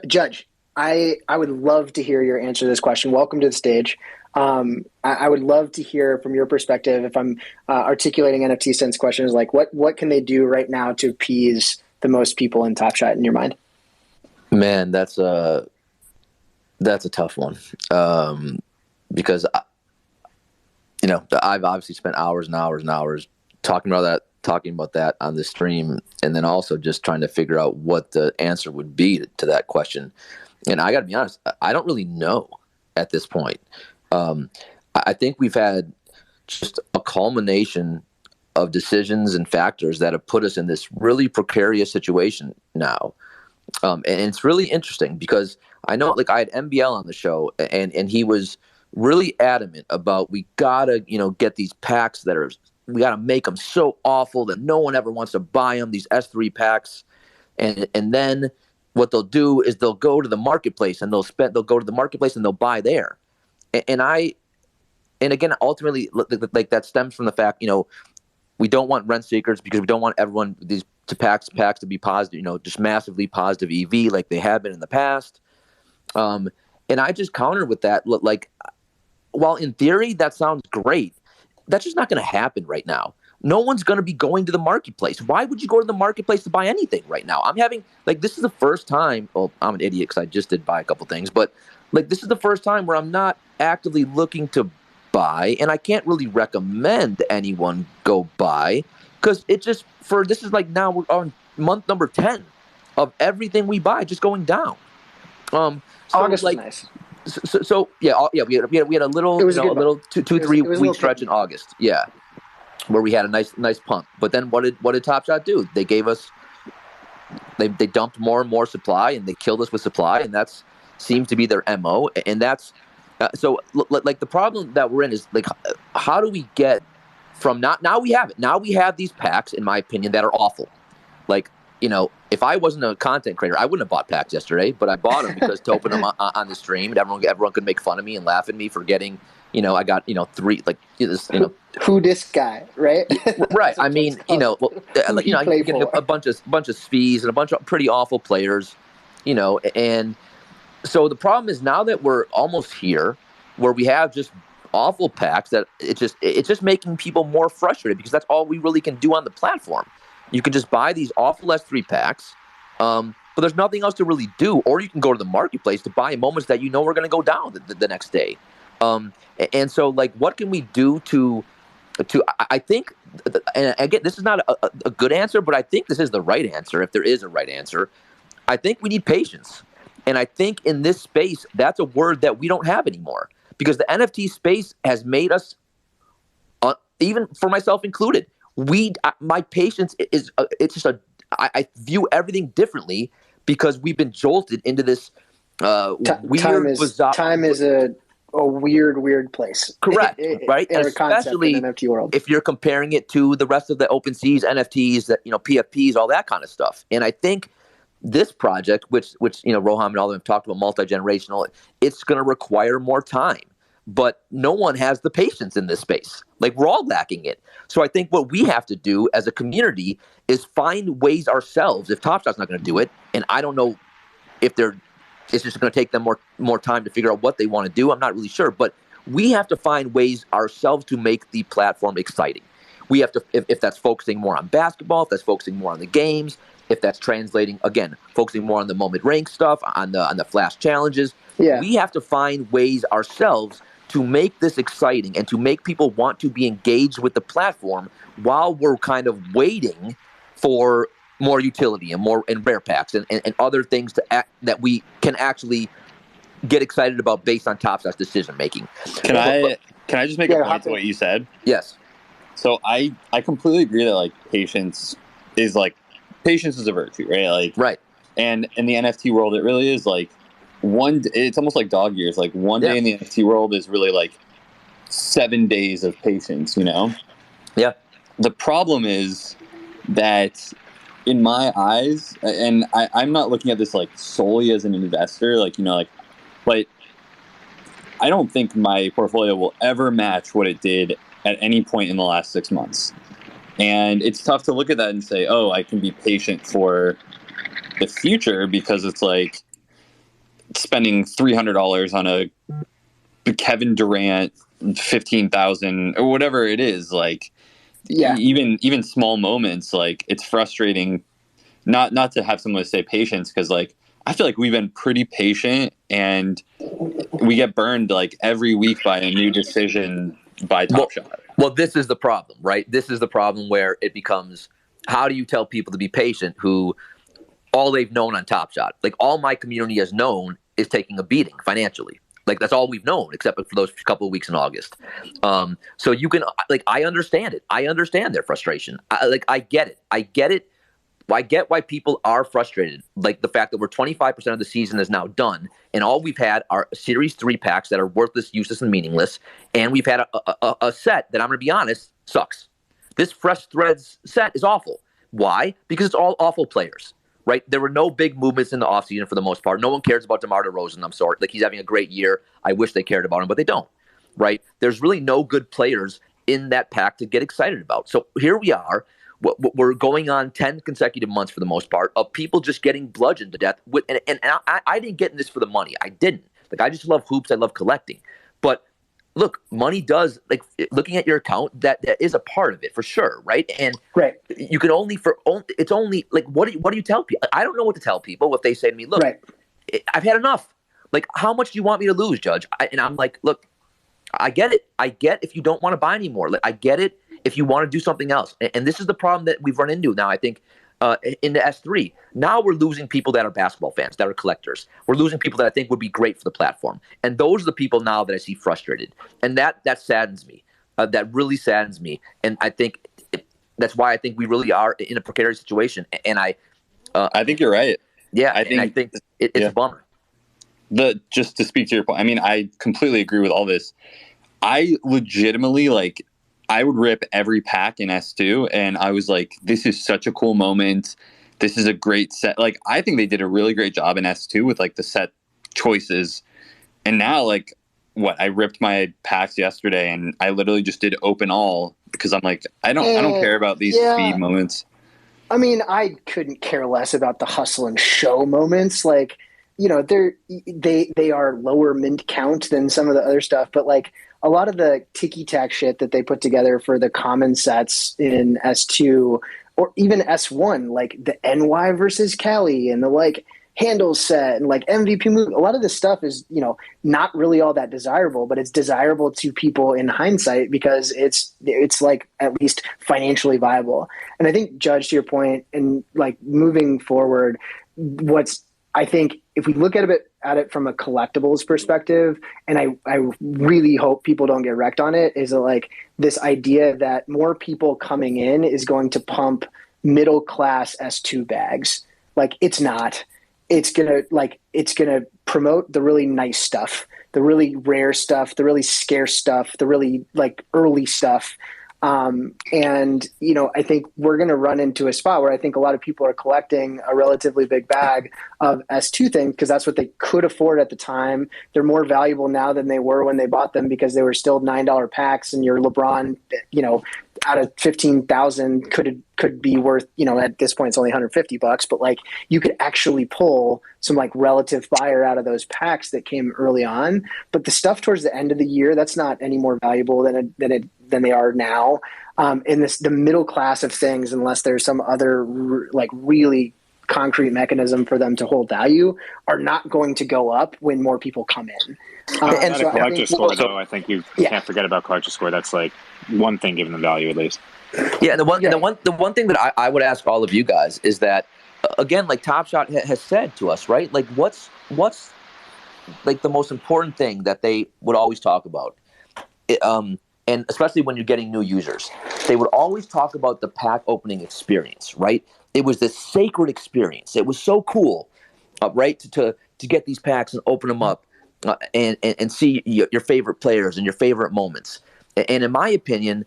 Judge, I would love to hear your answer to this question. Welcome to the stage. I would love to hear from your perspective, if I'm articulating NFT Sense questions, like what can they do right now to appease the most people in Top Shot in your mind? Man, that's a tough one, because I've obviously spent hours and hours and hours talking about that on the stream, and then also just trying to figure out what the answer would be to that question. And I got to be honest, I don't really know at this point. I think we've had just a culmination of decisions and factors that have put us in this really precarious situation now. And it's really interesting because I know, like, I had MBL on the show, and he was really adamant about, we gotta, get these packs we gotta make them so awful that no one ever wants to buy them, these S3 packs. And then what they'll do is they'll go to the marketplace and they'll go to the marketplace and they'll buy there. And again, ultimately, like, that stems from the fact, we don't want rent seekers, because we don't want everyone, these packs to be positive, just massively positive EV like they have been in the past. And I just countered with that, like, while in theory that sounds great, that's just not going to happen right now. No one's going to be going to the marketplace. Why would you go to the marketplace to buy anything right now? This is the first time, well, I'm an idiot because I just did buy a couple things, but like, this is the first time where I'm not actively looking to buy, and I can't really recommend anyone go buy, because this is like, now we're on month number 10 of everything we buy just going down. August was nice. We had a little, a little 2-3 week stretch in August, where we had a nice pump. But then what did Top Shot do? They gave us, they dumped more and more supply, and they killed us with supply, and that's seems to be their MO. And that's like, the problem that we're in is, like, how do we get from now we have it. Now we have these packs, in my opinion, that are awful. Like, if I wasn't a content creator, I wouldn't have bought packs yesterday, but I bought them because to open them on the stream, and everyone could make fun of me and laugh at me for getting, I got, 3, like, this, who this guy, right? Right. I mean, I'm getting a bunch of fees and a bunch of pretty awful players, and so the problem is, now that we're almost here, where we have just awful packs, that it's just making people more frustrated, because that's all we really can do on the platform. You can just buy these awful S3 packs, but there's nothing else to really do. Or you can go to the marketplace to buy moments that we're going to go down the next day. And so, like, what can we do to I think, and again, this is not a good answer, but I think this is the right answer, if there is a right answer. I think we need patience. And I think in this space, that's a word that we don't have anymore, because the NFT space has made us, even for myself included, my patience is, I view everything differently, because we've been jolted into this weird, bizarre. Time is a weird place. Correct, right? In especially in NFT world, if you're comparing it to the rest of the OpenSeas, NFTs, that PFPs, all that kind of stuff. And I think this project, which Roham and all of them have talked about, multi-generational, it's going to require more time. But no one has the patience in this space. Like, we're all lacking it. So I think what we have to do as a community is find ways ourselves. If Top Shot's not going to do it, and I don't know if it's just going to take them more time to figure out what they want to do, I'm not really sure. But we have to find ways ourselves to make the platform exciting. We have to, if that's focusing more on basketball, if that's focusing more on the games, if that's translating, again, focusing more on the moment rank stuff, on the flash challenges. Yeah. We have to find ways ourselves to make this exciting and to make people want to be engaged with the platform, while we're kind of waiting for more utility and rare packs and other things that we can actually get excited about based on Top Shot's decision making. Can I just make a point to what you said? Yes. So I completely agree that, like, patience is a virtue, right? Like, right. And in the NFT world, it really is like it's almost like dog years. Like, one day in the NFT world is really like 7 days of patience, Yeah. The problem is that, in my eyes, and I'm not looking at this like solely as an investor, but I don't think my portfolio will ever match what it did at any point in the last 6 months. And it's tough to look at that and say, oh, I can be patient for the future, because it's like spending $300 on a Kevin Durant 15,000 or whatever it is. Like, even small moments, like, it's frustrating not to have someone to say patience, because like I feel like we've been pretty patient and we get burned like every week by a new decision by Top Shot. Well, this is the problem, right? This is the problem where it becomes, how do you tell people to be patient who all they've known on Top Shot? Like, all my community has known is taking a beating financially. Like, that's all we've known, except for those couple of weeks in August. So you can, like, I understand it. I understand their frustration. I get it. I get why people are frustrated. Like, the fact that we're 25% of the season is now done, and all we've had are Series 3 packs that are worthless, useless, and meaningless, and we've had a set that, I'm going to be honest, sucks. This Fresh Threads set is awful. Why? Because it's all awful players, right? There were no big movements in the offseason for the most part. No one cares about DeMar DeRozan, I'm sorry. Like, he's having a great year. I wish they cared about him, but they don't, right? There's really no good players in that pack to get excited about. So here we are. We're going on 10 consecutive months for the most part of people just getting bludgeoned to death. And I didn't get in this for the money. I didn't. Like, I just love hoops. I love collecting. But look, money does, like, looking at your account, that is a part of it for sure, right? And you can it's only like, what do you tell people? I don't know what to tell people if they say to me, look, I've had enough. Like, how much do you want me to lose, Judge? And I'm like, look, I get it. I get if you don't want to buy anymore. Like, I get it if you want to do something else. And this is the problem that we've run into now, I think, in the S3. Now we're losing people that are basketball fans, that are collectors. We're losing people that I think would be great for the platform. And those are the people now that I see frustrated. And that saddens me. That really saddens me. And I think that's why I think we really are in a precarious situation. And I think you're right. Yeah, I think it's a bummer. Just to speak to your point, I mean, I completely agree with all this. I legitimately, like, I would rip every pack in S2, and I was like, this is such a cool moment. This is a great set. Like, I think they did a really great job in S2 with, like, the set choices. And now, like, I ripped my packs yesterday, and I literally just did open all because I'm like, I don't care about these speed moments. I mean, I couldn't care less about the hustle and show moments. Like, you know, they are lower mint count than some of the other stuff, but like, a lot of the ticky-tack shit that they put together for the common sets in S2 or even S1, like the NY versus Cali and the like handle set and like MVP move, a lot of this stuff is, you know, not really all that desirable, but it's desirable to people in hindsight because it's like at least financially viable. And I think, Judge, to your point, and like moving forward, I think if we look at it from a collectibles perspective, and I really hope people don't get wrecked on it, is like this idea that more people coming in is going to pump middle class S2 bags. Like, it's not. It's gonna promote the really nice stuff, the really rare stuff, the really scarce stuff, the really like early stuff. And, you know, I think we're going to run into a spot where I think a lot of people are collecting a relatively big bag of S2 things because that's what they could afford at the time. They're more valuable now than they were when they bought them because they were still $9 packs, and your LeBron, you know, out of 15,000 could be worth, you know, at this point it's only $150, but like you could actually pull some like relative fire out of those packs that came early on. But the stuff towards the end of the year, that's not any more valuable than they are now. In the middle class of things, unless there's some other like really concrete mechanism for them to hold value, are not going to go up when more people come in. And so collector score, though, I think you can't forget about collector score. That's like one thing given the value, at least. Yeah, the one thing that I would ask all of you guys is that, again, like Top Shot has said to us, right? Like, what's like the most important thing that they would always talk about? And especially when you're getting new users, they would always talk about the pack opening experience, right? It was this sacred experience. It was so cool, right, to get these packs and open them up and see your favorite players and your favorite moments. And in my opinion,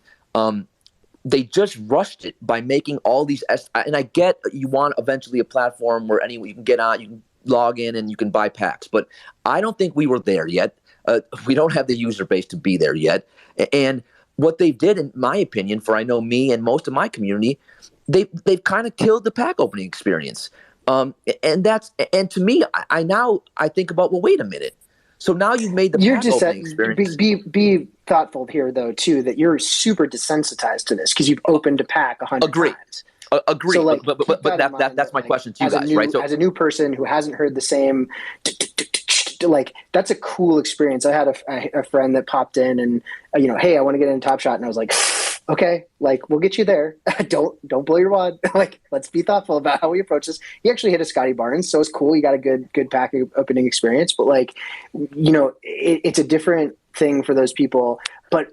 they just rushed it by making all these. And I get you want eventually a platform where anyone you can get on, you can log in and you can buy packs. But I don't think we were there yet. We don't have the user base to be there yet. And what they did, in my opinion, for I know me and most of my community, they've kind of killed the pack opening experience. And to me, I think about, well, wait a minute. So now you've made the pack opening experience. Be thoughtful here, though, too, that you're super desensitized to this because you've opened a pack 100 times. Agree. So, like, but that's my question to you guys, right? So as a new person who hasn't heard the same, like, that's a cool experience. I had a friend that popped in and, hey, I want to get in Top Shot. And I was like, okay, like, we'll get you there. Don't blow your wad. Like, let's be thoughtful about how we approach this. He actually hit a Scotty Barnes, so it's cool. You got a good pack opening experience, but like, it's a different thing for those people. But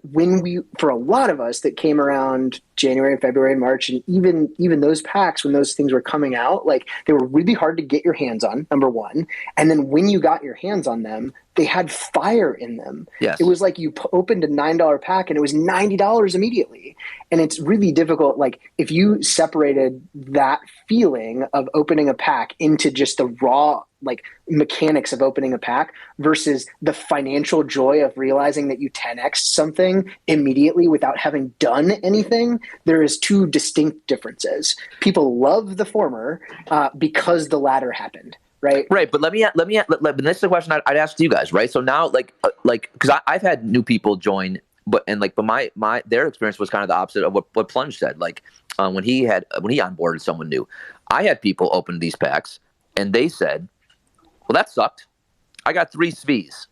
for a lot of us that came around January and February and March, and even those packs, when those things were coming out, like, they were really hard to get your hands on, number one. And then when you got your hands on them, they had fire in them. Yes. It was like you opened a $9 pack and it was $90 immediately. And it's really difficult. Like, if you separated that feeling of opening a pack into just the raw, like, mechanics of opening a pack versus the financial joy of realizing that you 10x something immediately without having done anything, there is two distinct differences. People love the former because the latter happened. Right. But let me. But this is the question I'd ask you guys. Right. So now, like, because I've had new people join, but their experience was kind of the opposite of what Plunge said. Like, when he onboarded someone new, I had people open these packs and they said, "Well, that sucked. I got 3 SVs."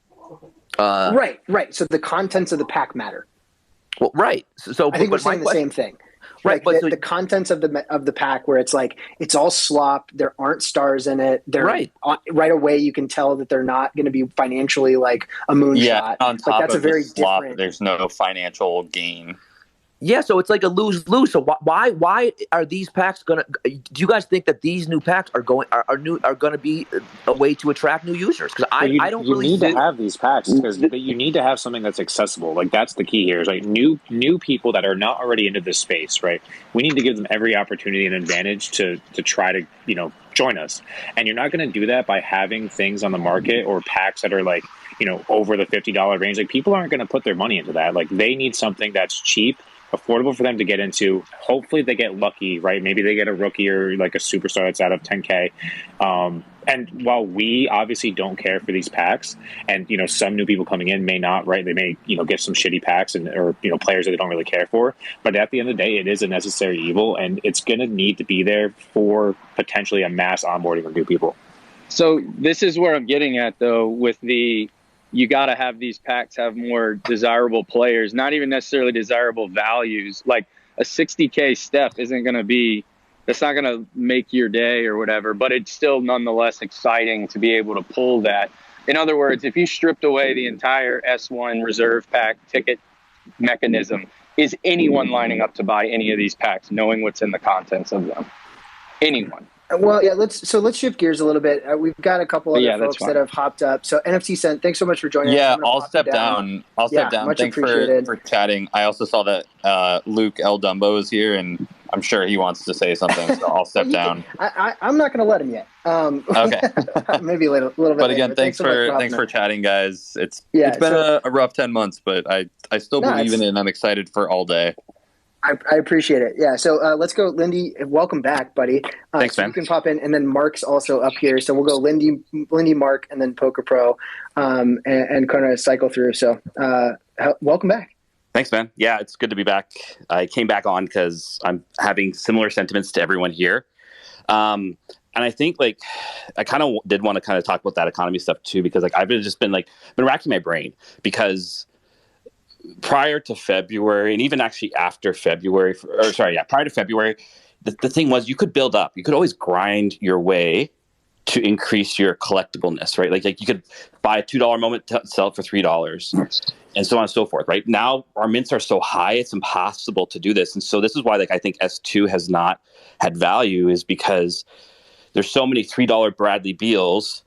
Right. So the contents of the pack matter. Well, right. So I think we're saying the same thing. Right, like the contents of the pack, where it's like it's all slop. There aren't stars in it. They're right away. You can tell that they're not going to be financially like a moonshot. Yeah, on top that's of a very the slop, different. There's no financial gain. Yeah, so it's like a lose-lose. So why are these packs gonna? Do you guys think that these new packs are going to be a way to attract new users? Because I don't really need to have these packs because you need to have something that's accessible. Like, that's the key here. Is like new people that are not already into this space, right? We need to give them every opportunity and advantage to try to join us. And you're not going to do that by having things on the market or packs that are like over the $50 range. Like, people aren't going to put their money into that. Like, they need something that's cheap, affordable for them to get into. Hopefully they get lucky, right? Maybe they get a rookie or like a superstar that's out of 10K. And while we obviously don't care for these packs, and some new people coming in may not, right? They may get some shitty packs or players that they don't really care for. But at the end of the day, it is a necessary evil, and it's going to need to be there for potentially a mass onboarding of new people. So this is where I'm getting at, though, with you got to have these packs have more desirable players, not even necessarily desirable values. Like a 60K step that's not going to make your day or whatever, but it's still nonetheless exciting to be able to pull that. In other words, if you stripped away the entire S1 reserve pack ticket mechanism, is anyone lining up to buy any of these packs knowing what's in the contents of them? Anyone? Well, yeah. Let's shift gears a little bit. We've got a couple other folks that have hopped up. So NFT Sent, thanks so much for joining us. Yeah, I'll step down. Thanks for chatting. I also saw that Luke L. Dumbo is here, and I'm sure he wants to say something. So I'll step down. I'm not going to let him yet. Okay. Maybe a little bit. But again, thanks for chatting, guys. It's been a rough 10 months, but I still believe in it, and I'm excited for all day. I appreciate it. Yeah. So let's go, Lindy. Welcome back, buddy. Thanks, man. You can pop in, and then Mark's also up here. So we'll go Lindy, Mark, and then Poker Pro, and kind of cycle through. So welcome back. Thanks, man. Yeah, it's good to be back. I came back on because I'm having similar sentiments to everyone here. And I think I kind of did want to kind of talk about that economy stuff too, because I've been racking my brain because prior to February, and even actually after February, prior to February, the thing was you could build up. You could always grind your way to increase your collectibleness, right? Like you could buy a $2 moment, sell it for $3, and so on and so forth, right? Now our mints are so high, it's impossible to do this. And so this is why I think S2 has not had value, is because there's so many $3 Bradley Beals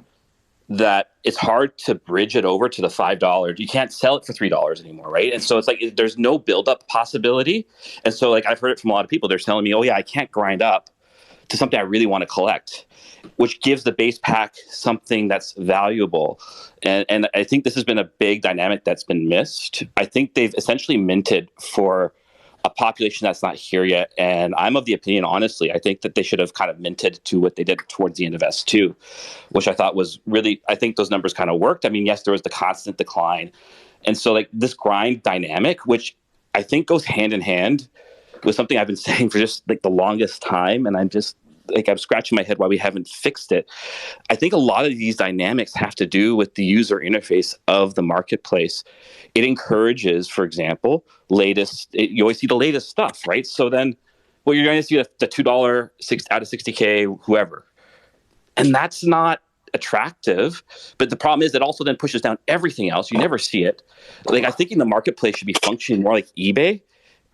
that it's hard to bridge it over to the $5. You can't sell it for $3 anymore, right? And so it's there's no build-up possibility. And so I've heard it from a lot of people. They're telling me, oh yeah, I can't grind up to something I really want to collect, which gives the base pack something that's valuable. And I think this has been a big dynamic that's been missed. I think they've essentially minted for a population that's not here yet. And I'm of the opinion, honestly, I think that they should have kind of minted to what they did towards the end of S2, which I thought was really, I think those numbers kind of worked. I mean, yes, there was the constant decline. And so like this grind dynamic, which I think goes hand in hand with something I've been saying for just like the longest time. And I'm just like, I'm scratching my head why we haven't fixed it. I think a lot of these dynamics have to do with the user interface of the marketplace. It encourages, for example, you always see the latest stuff, right? So then, well, you're going to see the $2 out of 60K, whoever. And that's not attractive. But the problem is it also then pushes down everything else. You never see it. Like, I think in the marketplace should be functioning more like eBay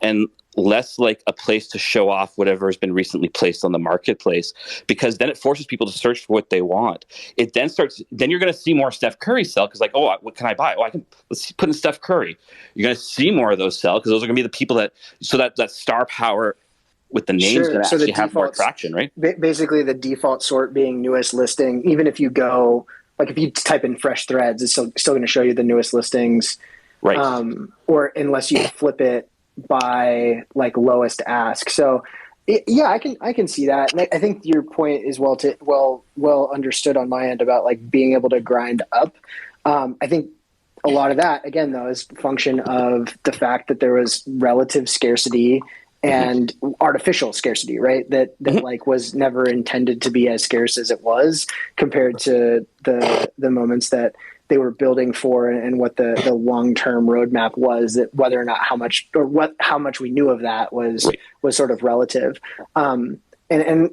and less like a place to show off whatever has been recently placed on the marketplace, because then it forces people to search for what they want. Then you're going to see more Steph Curry sell because like, oh, what can I buy? Oh, let's put in Steph Curry. You're going to see more of those sell because those are going to be the people that star power with the names that actually have more traction, right? Basically the default sort being newest listing, even if you go, like if you type in fresh threads, it's still going to show you the newest listings. Right. Or unless you flip it by like lowest ask. So yeah, I can see that. And I think your point is well understood on my end about like being able to grind up. I think a lot of that, again, though, is a function of the fact that there was relative scarcity and artificial scarcity, right? That like was never intended to be as scarce as it was compared to the moments that they were building for and what the long-term roadmap was, that whether or not how much we knew of that was sort of relative. And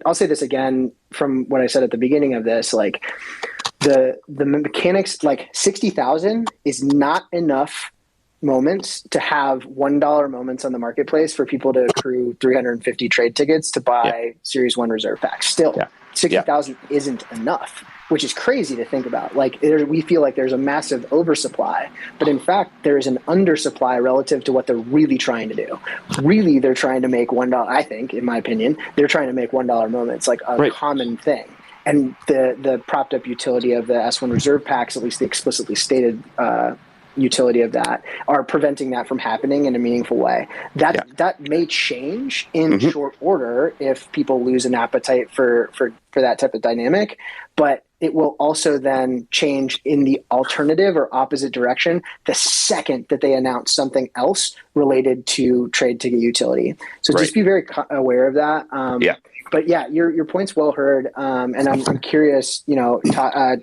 I'll say this again from what I said at the beginning of this, like the mechanics, like 60,000 is not enough moments to have $1 moments on the marketplace for people to accrue 350 trade tickets to buy Series 1 reserve packs. Still, 60,000 isn't enough, which is crazy to think about. Like we feel like there's a massive oversupply, but in fact, there is an undersupply relative to what they're really trying to do. Really, they're trying to make $1, I think, in my opinion, they're trying to make $1 moments like a common thing. And the propped up utility of the S1 reserve packs, at least the explicitly stated utility of that, are preventing that from happening in a meaningful way. That may change in short order if people lose an appetite for that type of dynamic, but it will also then change in the alternative or opposite direction the second that they announce something else related to trade ticket utility. So just be very aware of that. But yeah, your point's well heard, and I'm curious,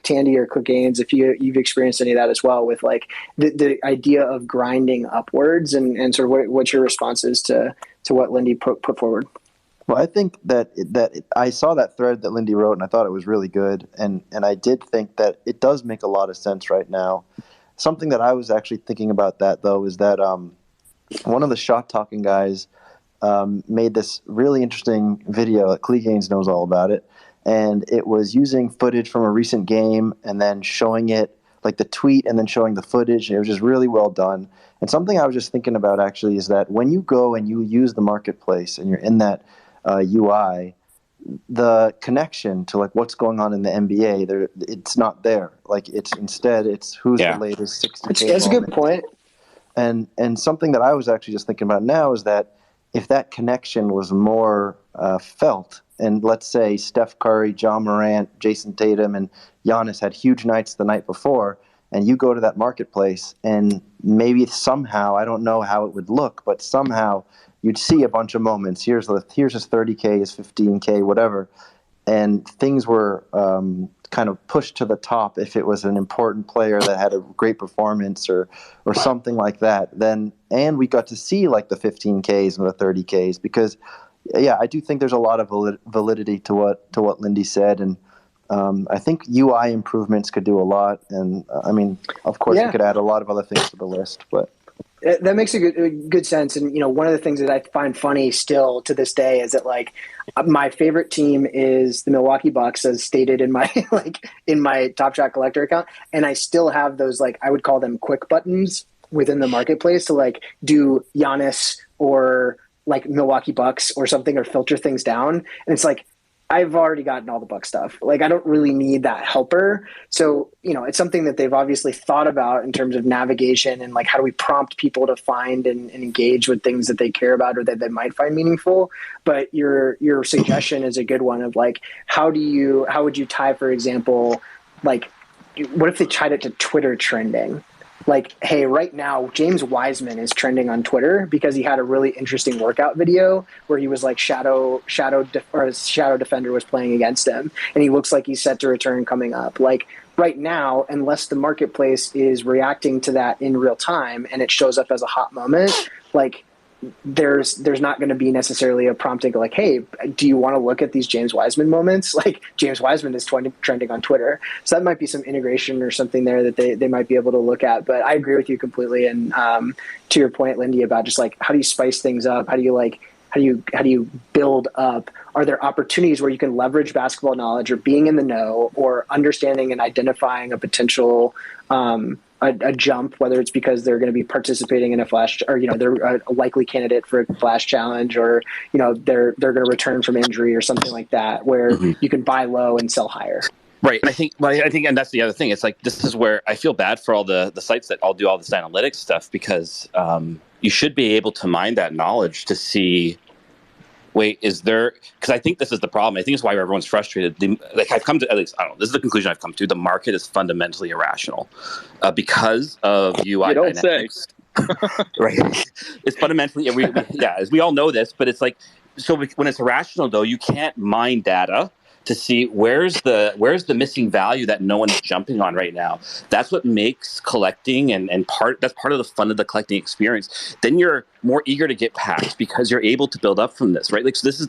Tandy or Click Gaines, if you've experienced any of that as well, with like the idea of grinding upwards, and sort of what's your responses to what Lindy put forward. Well, I think that I saw that thread that Lindy wrote, and I thought it was really good, and I did think that it does make a lot of sense right now. Something that I was actually thinking about that though is that one of the shot talking guys made this really interesting video. Clee Gaines knows all about it, and it was using footage from a recent game and then showing it, like the tweet, and then showing the footage. It was just really well done. And something I was just thinking about actually is that when you go and you use the marketplace and you're in that UI, the connection to like what's going on in the NBA, it's not there. Like it's who's the latest 60K. That's a good point. And something that I was actually just thinking about now is that if that connection was more felt, and let's say Steph Curry, John Morant, Jason Tatum, and Giannis had huge nights the night before, and you go to that marketplace and maybe somehow, I don't know how it would look, but somehow you'd see a bunch of moments. Here's his 30K, his 15K, whatever. And things were kind of pushed to the top if it was an important player that had a great performance or something like that. And we got to see like the 15Ks and the 30Ks because, I do think there's a lot of validity to what Lindy said. And I think UI improvements could do a lot. And I mean, of course, we could add a lot of other things to the list, but. That makes a good sense. And, one of the things that I find funny still to this day is that like my favorite team is the Milwaukee Bucks, as stated in my, in my Top Shot Collector account. And I still have those, like, I would call them quick buttons within the marketplace to like do Giannis or like Milwaukee Bucks or something, or filter things down. And it's like, I've already gotten all the Buck stuff. Like, I don't really need that helper. So, it's something that they've obviously thought about in terms of navigation and like how do we prompt people to find and engage with things that they care about or that they might find meaningful. But your suggestion is a good one of like, how would you tie, for example, like, what if they tied it to Twitter trending? Like, hey, right now, James Wiseman is trending on Twitter because he had a really interesting workout video where he was like Shadow Defender was playing against him, and he looks like he's set to return coming up. Like right now, unless the marketplace is reacting to that in real time and it shows up as a hot moment, like there's not going to be necessarily a prompting like, hey, do you want to look at these James Wiseman moments? Like James Wiseman is trending on Twitter. So that might be some integration or something there that they might be able to look at. But I agree with you completely. And to your point, Lindy, about just like, how do you spice things up? How do you build up? Are there opportunities where you can leverage basketball knowledge or being in the know or understanding and identifying a potential a jump, whether it's because they're going to be participating in a flash or, they're a likely candidate for a flash challenge or, they're going to return from injury or something like that, where you can buy low and sell higher. Right. And I think, and that's the other thing. It's like, this is where I feel bad for all the sites that all do all this analytics stuff, because you should be able to mine that knowledge to see, wait, is there, because I think this is the problem. I think it's why everyone's frustrated. I've come to, at least, I don't know, this is the conclusion I've come to. The market is fundamentally irrational because of UI you don't dynamics. Right. It's fundamentally, as we all know this, but it's like, so when it's irrational though, you can't mine data to see where's the missing value that no one's jumping on right now. That's what makes collecting and that's part of the fun of the collecting experience. Then you're more eager to get packs because you're able to build up from this, right? Like, so this is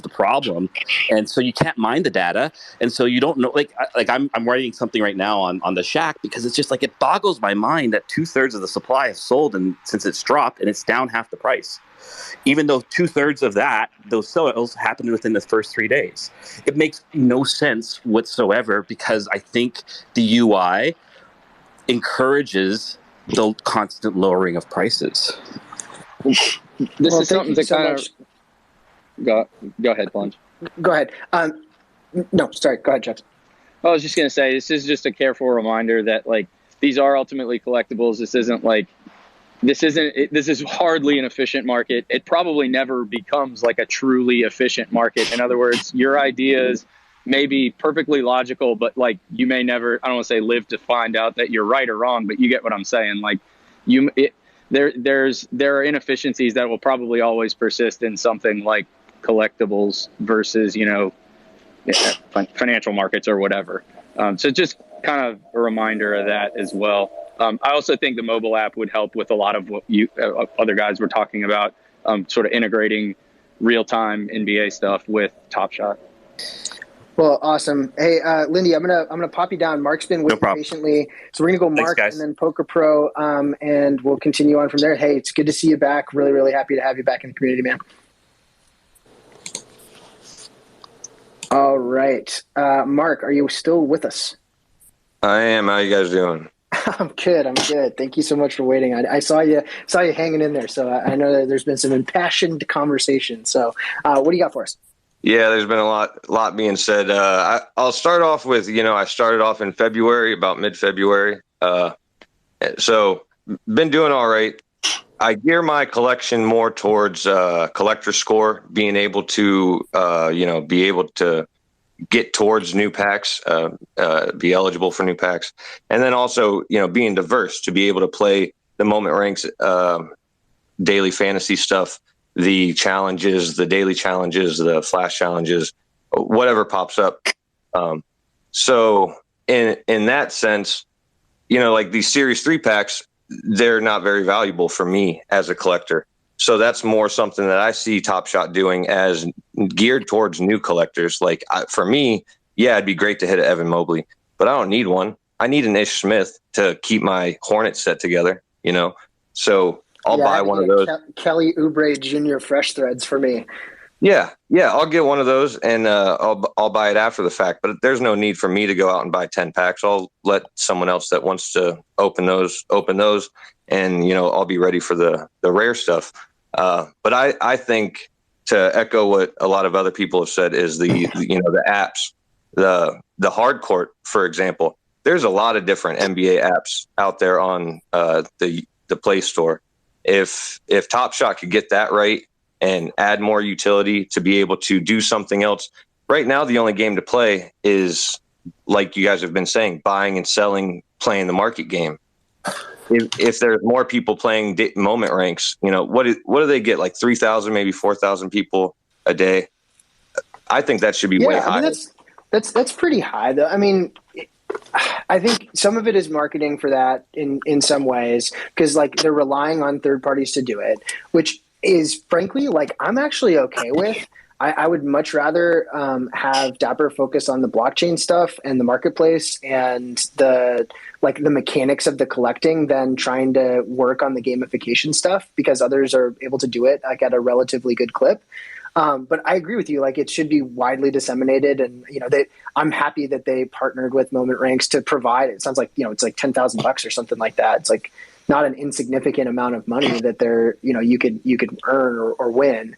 the problem, and so you can't mine the data, and so you don't know. Like I'm writing something right now on the Shack because it's just like, it boggles my mind that 2/3 of the supply has sold, and since it's dropped and it's down half the price. Even though 2/3 of those sales happened within the first 3 days. It makes no sense whatsoever, because I think the UI encourages the constant lowering of prices. This is something to kind of go ahead, Plunge. Go ahead. No, sorry. Go ahead, Jackson. I was just going to say, this is just a careful reminder that like these are ultimately collectibles. This is hardly an efficient market. It probably never becomes like a truly efficient market. In other words, your ideas may be perfectly logical, but like you may never, I don't want to say live to find out that you're right or wrong, but you get what I'm saying. Like there are inefficiencies that will probably always persist in something like collectibles versus, financial markets or whatever. So just kind of a reminder of that as well. I also think the mobile app would help with a lot of what you other guys were talking about, sort of integrating real-time NBA stuff with Top Shot. Well, awesome. Hey, Lindy, I'm gonna pop you down. Mark's been waiting patiently, so we're gonna go Mark and then Poker Pro, and we'll continue on from there. Hey, it's good to see you back. Really, really happy to have you back in the community, man. All right, Mark, are you still with us? I am. How you guys doing? I'm good. Thank you so much for waiting. I saw you hanging in there, so I know that there's been some impassioned conversation. So, what do you got for us? Yeah, there's been a lot being said. I'll start off with, I started off in February, about mid-February. So been doing all right. I gear my collection more towards collector score, being able to, be able to get towards new packs, be eligible for new packs. And then also, being diverse to be able to play the moment ranks, daily fantasy stuff, the challenges, the daily challenges, the flash challenges, whatever pops up. So in that sense, like these Series 3 packs, they're not very valuable for me as a collector. So that's more something that I see Top Shot doing as geared towards new collectors. Like for me, yeah, it'd be great to hit an Evan Mobley, but I don't need one. I need an Ish Smith to keep my Hornets set together, So I'll buy one of those. Kelly Oubre Jr. Fresh Threads for me. Yeah, I'll get one of those, and I'll buy it after the fact. But there's no need for me to go out and buy 10 packs. I'll let someone else that wants to open those, and I'll be ready for the rare stuff. But I think to echo what a lot of other people have said, is the apps, the hard court, for example. There's a lot of different NBA apps out there on the Play Store. If Top Shot could get that right and add more utility to be able to do something else, right now the only game to play is, like you guys have been saying, buying and selling, playing the market game. If there's more people playing moment ranks, what do they get? Like 3,000, maybe 4,000 people a day. I think that should be way higher. I mean, that's pretty high, though. I mean, I think some of it is marketing for that in some ways, because like they're relying on third parties to do it, which is frankly like I'm actually okay with. I would much rather have Dapper focus on the blockchain stuff and the marketplace and the mechanics of the collecting than trying to work on the gamification stuff, because others are able to do it like at a relatively good clip. But I agree with you. Like, it should be widely disseminated, and I'm happy that they partnered with Moment Ranks to provide. It sounds like it's like $10,000 or something like that. It's like not an insignificant amount of money that you could earn or win.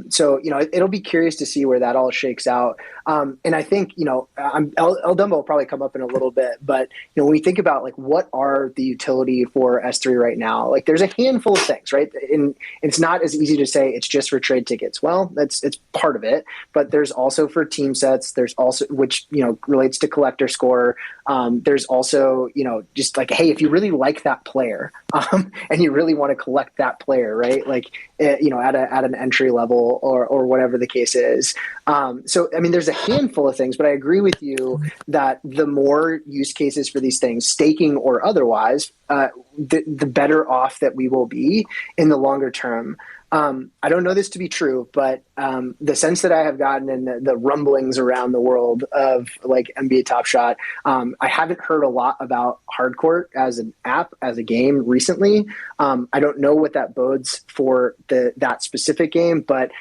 So it'll be curious to see where that all shakes out. And I think El Dumbo will probably come up in a little bit, but when we think about like what are the utility for S3 right now, like there's a handful of things, right? And it's not as easy to say it's just for trade tickets. Well, it's part of it, but there's also for team sets. There's also, which relates to collector score. There's also just like, hey, if you really like that player and you really want to collect that player, right? Like at an entry level or whatever the case is. So I mean, there's a handful of things, but I agree with you that the more use cases for these things, staking or otherwise, the better off that we will be in the longer term. I don't know this to be true, but the sense that I have gotten in the rumblings around the world of like NBA Top Shot, I haven't heard a lot about Hardcourt as an app, as a game recently. I don't know what that bodes for that specific game, but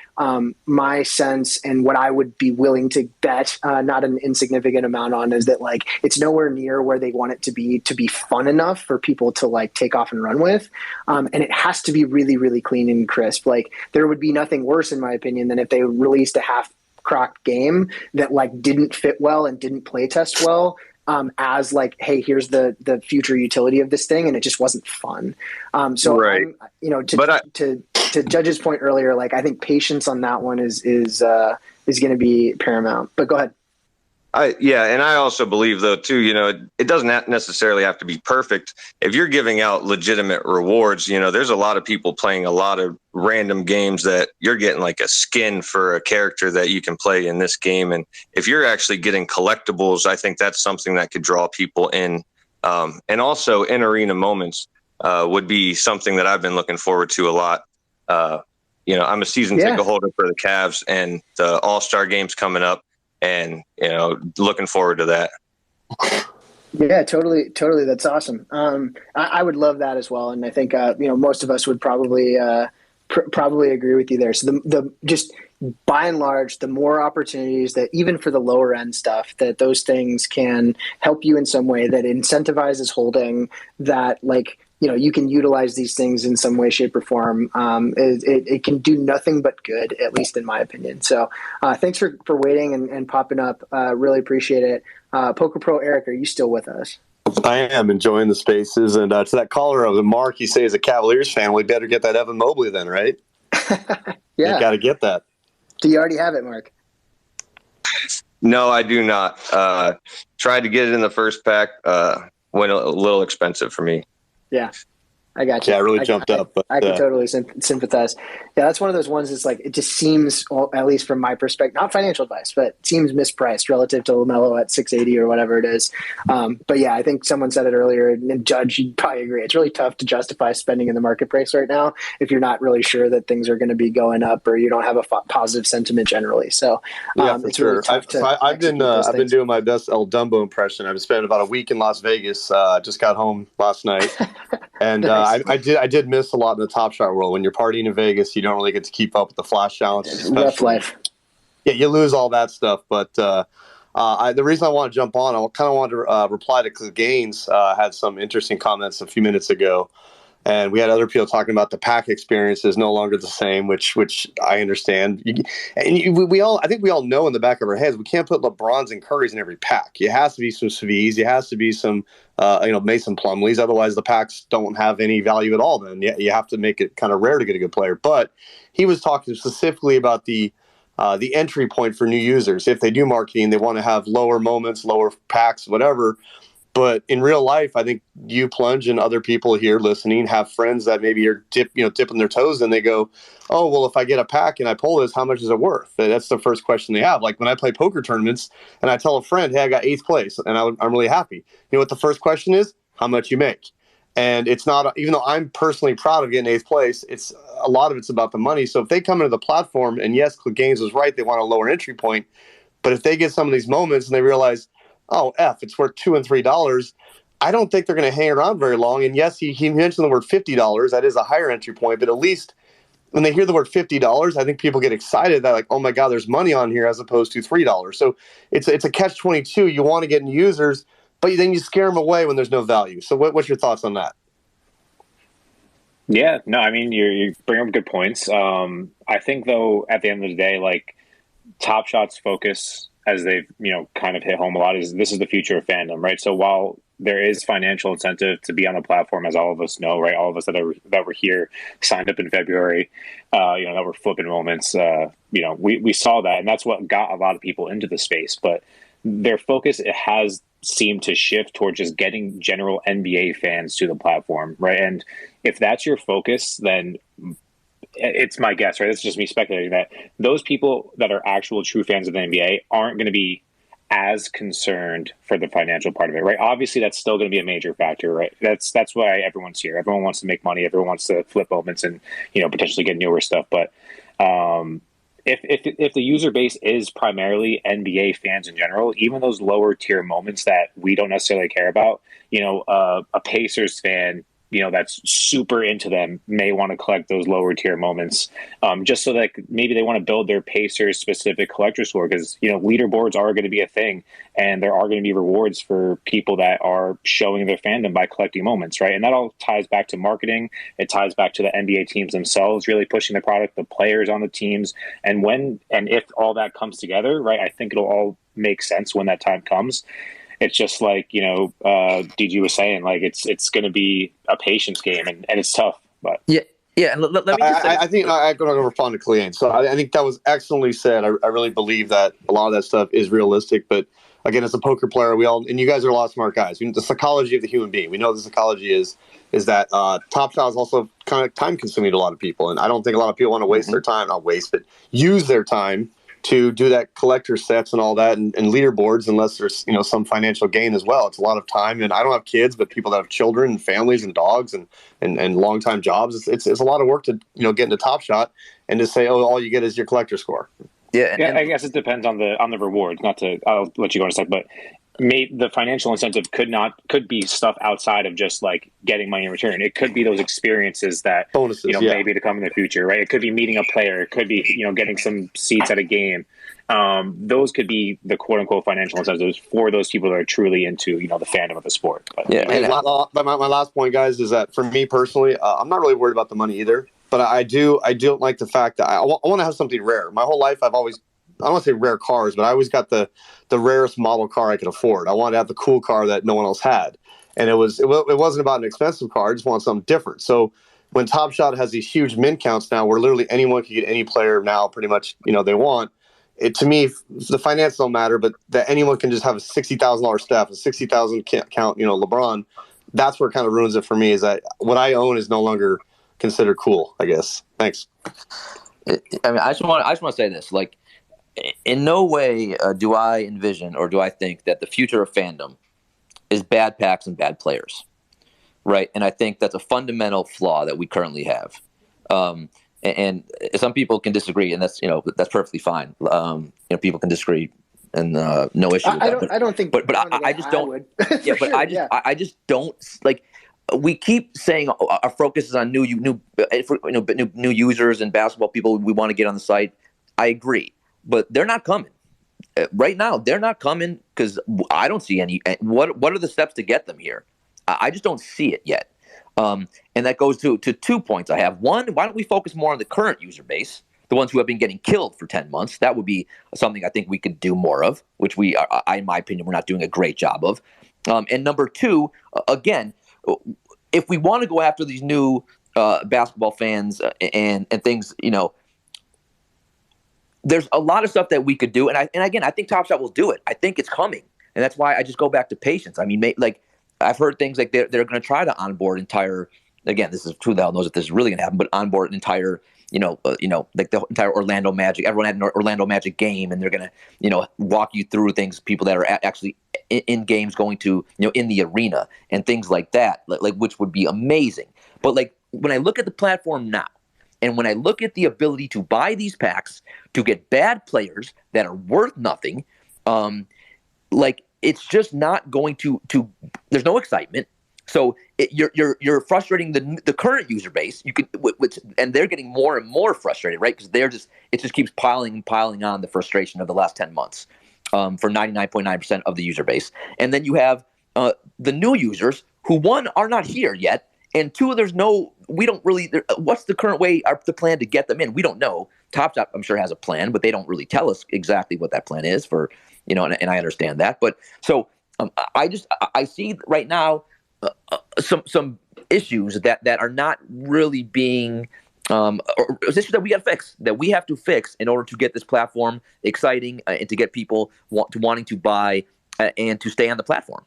my sense and what I would be willing to bet, not an insignificant amount on, is that like it's nowhere near where they want it to be fun enough for people to like take off and run with, and it has to be really, really clean and crisp. Like there would be nothing worse, in my opinion, than if they released a half-crocked game that like didn't fit well and didn't play test well, as like, hey, here's the future utility of this thing, and it just wasn't fun. So right. To Judge's point earlier, like I think patience on that one is going to be paramount. But go ahead. And I also believe though too, it doesn't necessarily have to be perfect. If you're giving out legitimate rewards, there's a lot of people playing a lot of random games that you're getting like a skin for a character that you can play in this game. And if you're actually getting collectibles, I think that's something that could draw people in. And also in arena moments would be something that I've been looking forward to a lot. I'm a season ticket holder for the Cavs, and the All-Star game's coming up. And looking forward to that. Yeah, totally. That's awesome. I would love that as well, and I think most of us would probably agree with you there. So the just by and large, the more opportunities that even for the lower end stuff, that those things can help you in some way that incentivizes holding, that like you can utilize these things in some way, shape, or form. It can do nothing but good, at least in my opinion. So thanks for waiting and popping up. Really appreciate it. Poker Pro Eric, are you still with us? I am enjoying the spaces. And to that caller of the Mark, you say is a Cavaliers fan, we better get that Evan Mobley then, right? Yeah. You got to get that. Do you already have it, Mark? No, I do not. Tried to get it in the first pack. Went a little expensive for me. Yeah, I got you. Yeah, it really jumped up. But, I can totally sympathize. Yeah, that's one of those ones that's like, it just seems, well, at least from my perspective, not financial advice, but it seems mispriced relative to LaMelo at 680 or whatever it is. But yeah, I think someone said it earlier, and Judge, you'd probably agree. It's really tough to justify spending in the marketplace right now if you're not really sure that things are going to be going up or you don't have a positive sentiment generally. So yeah, for it's sure. really tough I've been doing my best El Dumbo impression. I've spent about a week in Las Vegas. Just got home last night. And Nice. I did miss a lot in the Top Shot world. When you're partying in Vegas, you don't really get to keep up with the flash challenges. Rough life. Yeah, you lose all that stuff. But the reason I want to jump on, I kind of wanted to reply to Gaines had some interesting comments a few minutes ago. And we had other people talking about the pack experience is no longer the same, which I understand. I think we all know in the back of our heads, we can't put LeBrons and Currys in every pack. It has to be some Svies. It has to be some, Mason Plumlees. Otherwise, the packs don't have any value at all. Then you have to make it kind of rare to get a good player. But he was talking specifically about the entry point for new users. If they do marketing, they want to have lower moments, lower packs, whatever. But in real life, I think you, Plunge, and other people here listening have friends that maybe are dipping their toes, and they go, "Oh, well, if I get a pack and I pull this, how much is it worth?" That's the first question they have. Like when I play poker tournaments, and I tell a friend, "Hey, I got 8th place, and I'm really happy." You know what the first question is? How much you make? And it's not, even though I'm personally proud of getting 8th place, it's a lot of it's about the money. So if they come into the platform, and yes, Click Games was right, they want a lower entry point, but if they get some of these moments and they realize, oh, it's worth $2 and $3, I don't think they're going to hang around very long. And yes, he mentioned the word $50. That is a higher entry point, but at least when they hear the word $50, I think people get excited that, like, oh my God, there's money on here as opposed to $3. So it's a catch-22. You want to get new users, but then you scare them away when there's no value. So what's your thoughts on that? Yeah, no, I mean, you bring up good points. I think, though, at the end of the day, like, Top Shot's focus, as they've, kind of hit home a lot, is this is the future of fandom, right? So while there is financial incentive to be on the platform, as all of us know, right? All of us that were here, signed up in February, that were flipping moments, we saw that, and that's what got a lot of people into the space. But their focus, it has seemed to shift towards just getting general NBA fans to the platform, right? And if that's your focus, then it's my guess, right? It's just me speculating that those people that are actual true fans of the NBA aren't going to be as concerned for the financial part of it, right? Obviously, that's still going to be a major factor, right? That's why everyone's here. Everyone wants to make money. Everyone wants to flip moments and potentially get newer stuff. But if the user base is primarily NBA fans in general, even those lower tier moments that we don't necessarily care about, a Pacers fan, that's super into them may want to collect those lower tier moments, just so that maybe they want to build their Pacers specific collector score, because leaderboards are going to be a thing, and there are going to be rewards for people that are showing their fandom by collecting moments, right? And that all ties back to marketing. It ties back to the NBA teams themselves really pushing the product, the players on the teams, and when and if all that comes together, right, I think it'll all make sense when that time comes. It's just like, DG was saying, like it's going to be a patience game, and it's tough. But yeah. And let me just say, I think I'm going to respond to Clean. So I think that was excellently said. I really believe that a lot of that stuff is realistic. But again, as a poker player, and you guys are a lot of smart guys. The psychology of the human being. We know the psychology is that Top Shot is also kind of time consuming to a lot of people, and I don't think a lot of people want to waste their time, not waste, but use their time to do that collector sets and all that and leaderboards, unless there's some financial gain as well. It's a lot of time, and I don't have kids, but people that have children and families and dogs and long time jobs, it's a lot of work to get into Top Shot and to say, oh, all you get is your collector score. Yeah, I guess it depends on the rewards. I'll let you go in a sec, but the financial incentive could be stuff outside of just like getting money in return. It could be those experiences that bonuses, maybe to come in the future, right? It could be meeting a player. It could be getting some seats at a game. Those could be the quote unquote financial incentives for those people that are truly into the fandom of the sport. But, my last point, guys, is that for me personally, I'm not really worried about the money either. But I do like the fact that I want to have something rare. My whole life, I don't want to say rare cars, but I always got the rarest model car I could afford. I wanted to have the cool car that no one else had. And it wasn't about an expensive car. I just want something different. So when Top Shot has these huge min counts now where literally anyone can get any player now pretty much, they want, it, to me, the finance don't matter, but that anyone can just have a $60,000 staff, a 60,000 count, LeBron, that's where it kind of ruins it for me, is that what I own is no longer considered cool, I guess. Thanks. I just want to say this, like, in no way do I envision or do I think that the future of fandom is bad packs and bad players, right? And I think that's a fundamental flaw that we currently have. And some people can disagree, and that's perfectly fine. People can disagree, and no issue. I don't think, but I just don't. Yeah, but sure, I just don't like. We keep saying our focus is on new users and basketball people we want to get on the site. I agree, but they're not coming right now. They're not coming because I don't see any. What are the steps to get them here? I just don't see it yet. And that goes to 2 points I have. One, why don't we focus more on the current user base, the ones who have been getting killed for 10 months? That would be something I think we could do more of, which in my opinion, we're not doing a great job of. And number two, again, if we want to go after these new basketball fans and things, there's a lot of stuff that we could do. And again, I think Top Shot will do it. I think it's coming. And that's why I just go back to patience. I mean, I've heard things like they're going to try to onboard entire. Again, this is who the hell knows if this is really going to happen, but onboard an entire, like the entire Orlando Magic. Everyone had an Orlando Magic game, and they're going to, walk you through things. People that are actually in games, going to, in the arena and things like that, like which would be amazing. But when I look at the platform now, and when I look at the ability to buy these packs to get bad players that are worth nothing, it's just not going to. There's no excitement. So you're frustrating the current user base. You could, and they're getting more and more frustrated, right? Because it just keeps piling and piling on the frustration of the last 10 months for 99.9% of the user base. And then you have the new users who, one, are not here yet, and two, we don't really. What's the current way, the plan to get them in? We don't know. Top Shot, I'm sure, has a plan, but they don't really tell us exactly what that plan is for. And I understand that, but so I see right now some issues that are not really being or issues that we have to fix in order to get this platform exciting and to get people wanting to buy and to stay on the platform.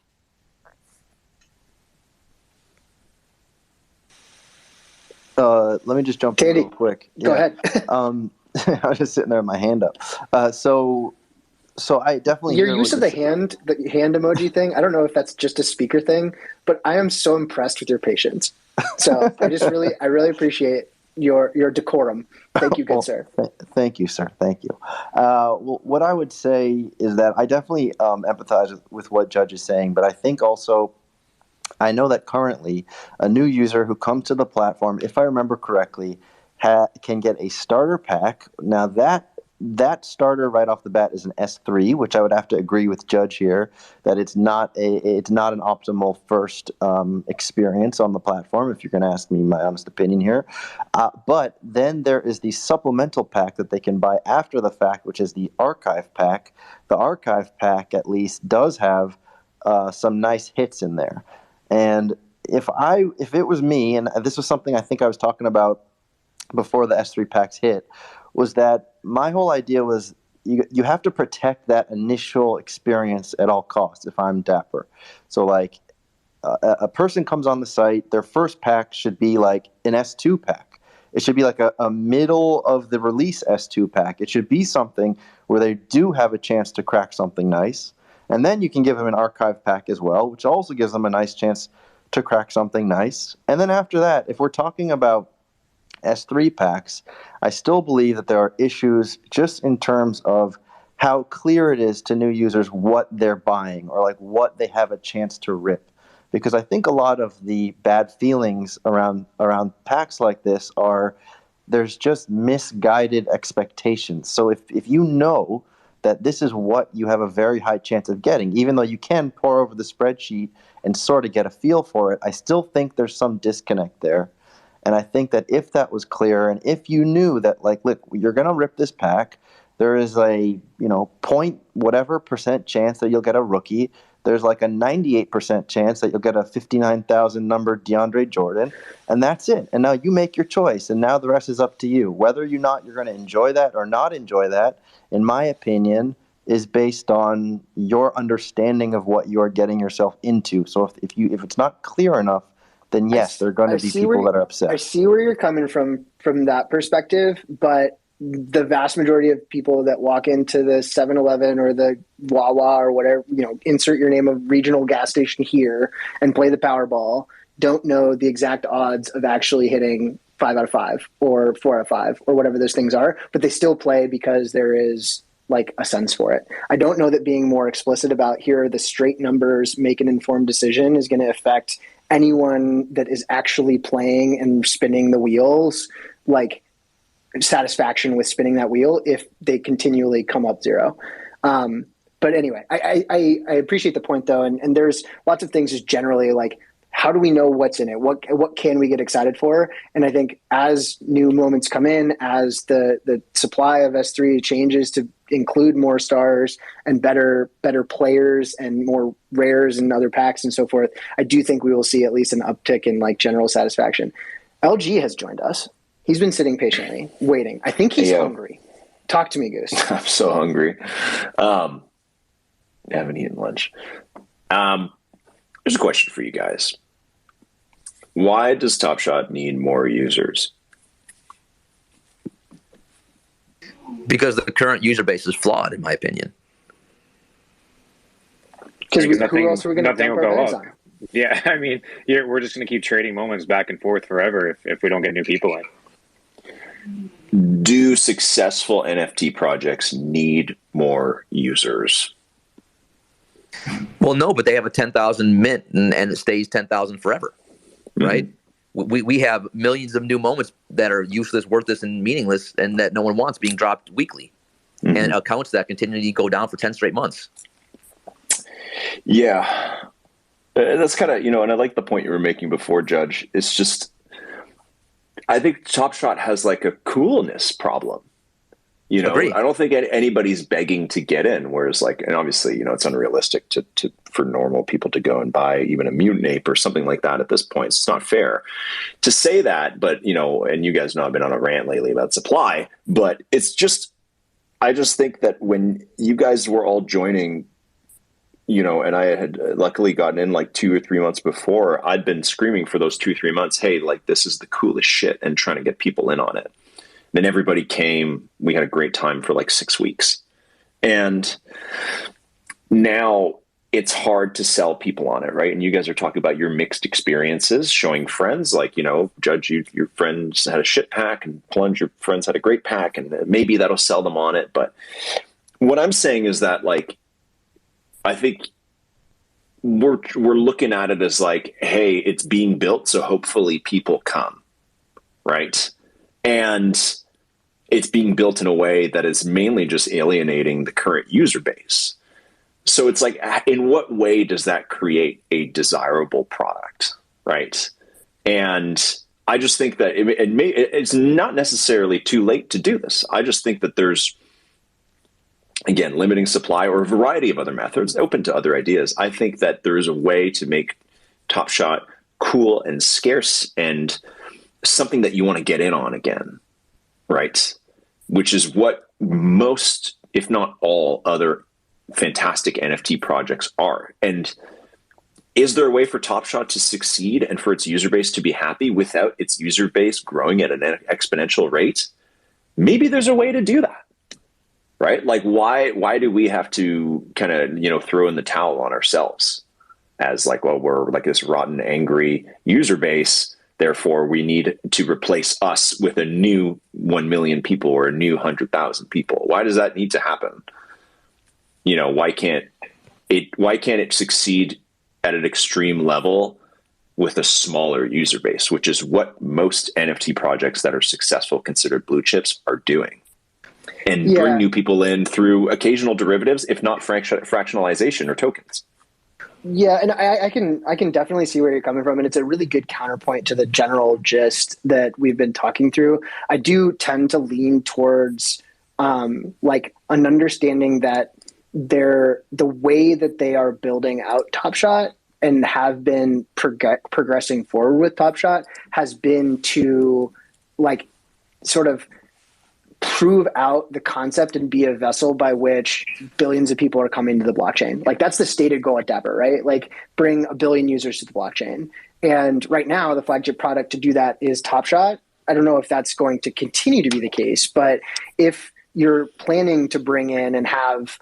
Let me just jump in real quick. Go ahead. I was just sitting there with my hand up. So I definitely your use of the hand emoji thing. I don't know if that's just a speaker thing, but I am so impressed with your patience. So I really appreciate your decorum. Thank you, good sir. Thank you, sir. Thank you. Well, what I would say is that I definitely empathize with what Judge is saying, but I think also I know that currently a new user who comes to the platform, if I remember correctly, can get a starter pack. Now that starter right off the bat is an S3, which I would have to agree with Judge here that it's not an optimal first experience on the platform, if you're going to ask me my honest opinion here. But then there is the supplemental pack that they can buy after the fact, which is the archive pack. The archive pack at least does have some nice hits in there. And if it was me, and this was something I think I was talking about before the S3 packs hit, was that my whole idea was you have to protect that initial experience at all costs if I'm Dapper. So a person comes on the site, their first pack should be like an S2 pack. It should be like a middle of the release S2 pack. It should be something where they do have a chance to crack something nice. And then you can give them an archive pack as well, which also gives them a nice chance to crack something nice. And then after that, if we're talking about S3 packs, I still believe that there are issues just in terms of how clear it is to new users what they're buying or what they have a chance to rip. Because I think a lot of the bad feelings around packs like this are there's just misguided expectations. So if you know that this is what you have a very high chance of getting, even though you can pour over the spreadsheet and sort of get a feel for it, I still think there's some disconnect there. And I think that if that was clear, and if you knew that, look, you're going to rip this pack, there is a, point whatever percent chance that you'll get a rookie. There's a 98% chance that you'll get a 59,000 number DeAndre Jordan, and that's it. And now you make your choice, and now the rest is up to you. Whether you're going to enjoy that or not enjoy that, in my opinion, is based on your understanding of what you're getting yourself into. So if it's not clear enough, then yes, there are going to be people that are upset. I see where you're coming from that perspective, but the vast majority of people that walk into the 7-Eleven or the Wawa or whatever, insert your name of regional gas station here and play the Powerball, don't know the exact odds of actually hitting 5 out of 5 or 4 out of 5 or whatever those things are, but they still play because there is a sense for it. I don't know that being more explicit about here are the straight numbers, make an informed decision is going to affect anyone that is actually playing and spinning the wheels, satisfaction with spinning that wheel if they continually come up zero. But anyway, I appreciate the point though. And there's lots of things just generally how do we know what's in it? What can we get excited for? And I think as new moments come in, as the supply of S3 changes to include more stars and better players and more rares and other packs and so forth, I do think we will see at least an uptick in like general satisfaction. LG has joined us. He's been sitting patiently, waiting. I think he's hungry. Talk to me, Goose. I'm so hungry. I haven't eaten lunch. Here's a question for you guys. Why does Top Shot need more users? Because the current user base is flawed, in my opinion. Because who else are we going to dump our eggs on? Yeah, I mean, we're just going to keep trading moments back and forth forever if we don't get new people in. Do successful NFT projects need more users? Well, no, but they have a 10,000 mint and it stays 10,000 forever, right? We have millions of new moments that are useless, worthless, and meaningless, and that no one wants being dropped weekly, and accounts that continue to go down for 10 straight months. Yeah, that's kind of, and I like the point you were making before, Judge. It's just, I think Top Shot has like a coolness problem. Agreed. I don't think anybody's begging to get in, whereas like, and obviously, it's unrealistic for normal people to go and buy even a mutant ape or something like that at this point. It's not fair to say that, but and you guys know I've been on a rant lately about supply, but it's just, I just think that when you guys were all joining, and I had luckily gotten in like 2 or 3 months before, I'd been screaming for those 2 or 3 months, hey, like this is the coolest shit, and trying to get people in on it. Then everybody came. We had a great time for like 6 weeks. And now it's hard to sell people on it, right? And you guys are talking about your mixed experiences, showing friends like, Judge, your friends had a shit pack, and Plunge, your friends had a great pack, and maybe that'll sell them on it. But what I'm saying is that, like, I think we're looking at it as like, hey, it's being built, so hopefully people come, right? And it's being built in a way that is mainly just alienating the current user base. So it's like, in what way does that create a desirable product, right? And I just think that it's not necessarily too late to do this. I just think that there's, again, limiting supply or a variety of other methods, open to other ideas. I think that there is a way to make Top Shot cool and scarce and something that you want to get in on again, right? Which is what most, if not all, other fantastic NFT projects are. And is there a way for Top Shot to succeed and for its user base to be happy without its user base growing at an exponential rate? Maybe there's a way to do that, right? Like, why do we have to kind of, throw in the towel on ourselves as like, well, we're like this rotten, angry user base, therefore we need to replace us with a new 1 million people or a new 100,000 people? Why does that need to happen? Why can't it succeed at an extreme level with a smaller user base, which is what most NFT projects that are successful, considered blue chips, are doing? And bring new people in through occasional derivatives, if not fractionalization or tokens. Yeah, and I can definitely see where you're coming from, and it's a really good counterpoint to the general gist that we've been talking through. I do tend to lean towards like an understanding that the way that they are building out Top Shot and have been progressing forward with Top Shot has been to like sort of prove out the concept and be a vessel by which billions of people are coming to the blockchain. Like that's the stated goal at Dapper, right? Like bring 1 billion users to the blockchain. And right now the flagship product to do that is Top Shot. I don't know if that's going to continue to be the case, but if you're planning to bring in and have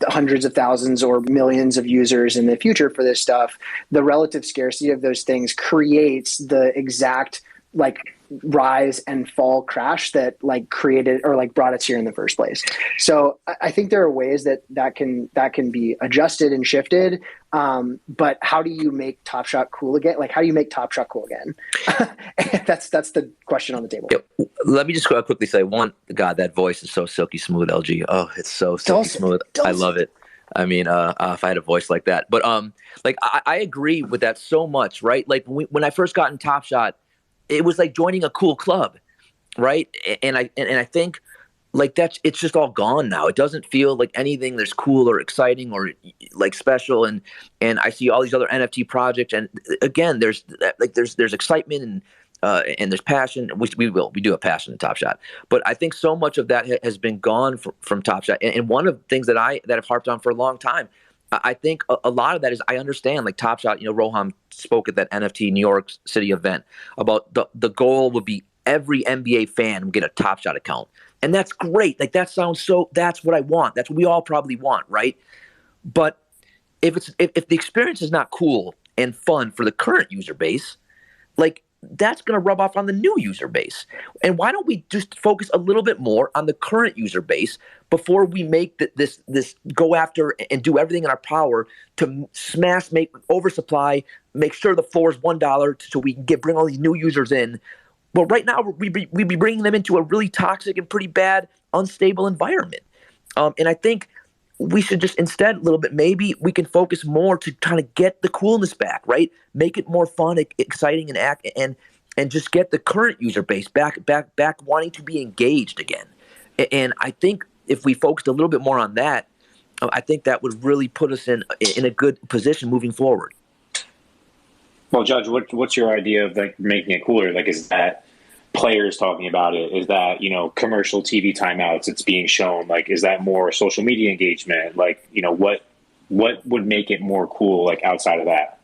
hundreds of thousands or millions of users in the future for this stuff, the relative scarcity of those things creates the exact like rise and fall crash that like created or like brought us here in the first place. So I think there are ways that can be adjusted and shifted. But how do you make Top Shot cool again? Like how do you make Top Shot cool again? that's the question on the table. Yeah, let me just quickly say, God, that voice is so silky smooth, LG. Oh, it's so silky smooth. I love it. I mean, if I had a voice like that, but like I agree with that so much, right? Like when I first got in Top Shot, it was like joining a cool club, right? And I think like it's just all gone now. It doesn't feel like anything there's cool or exciting or like special. And I see all these other NFT projects, and again, there's excitement and there's passion. We do have passion in Top Shot, but I think so much of that has been gone from Top Shot. And one of the things that I've harped on for a long time, I think a lot of that is I understand like Top Shot. Roham spoke at that NFT New York City event about the goal would be every NBA fan would get a Top Shot account. And that's great. Like that's what I want. That's what we all probably want, right? But if the experience is not cool and fun for the current user base, like that's going to rub off on the new user base. And why don't we just focus a little bit more on the current user base before we make this go after and do everything in our power to make oversupply, make sure the floor is $1 so we can bring all these new users in. Well, right now we'd be bringing them into a really toxic and pretty bad, unstable environment. And I think we should just instead a little bit, maybe we can focus more to kind of get the coolness back, right? Make it more fun, exciting, and just get the current user base back wanting to be engaged again. And I think if we focused a little bit more on that, I think that would really put us in a good position moving forward. Well, Judge, what's your idea of like making it cooler? Like, is that players talking about it? Is that, commercial TV timeouts it's being shown? Like, is that more social media engagement? Like, what would make it more cool, like outside of that?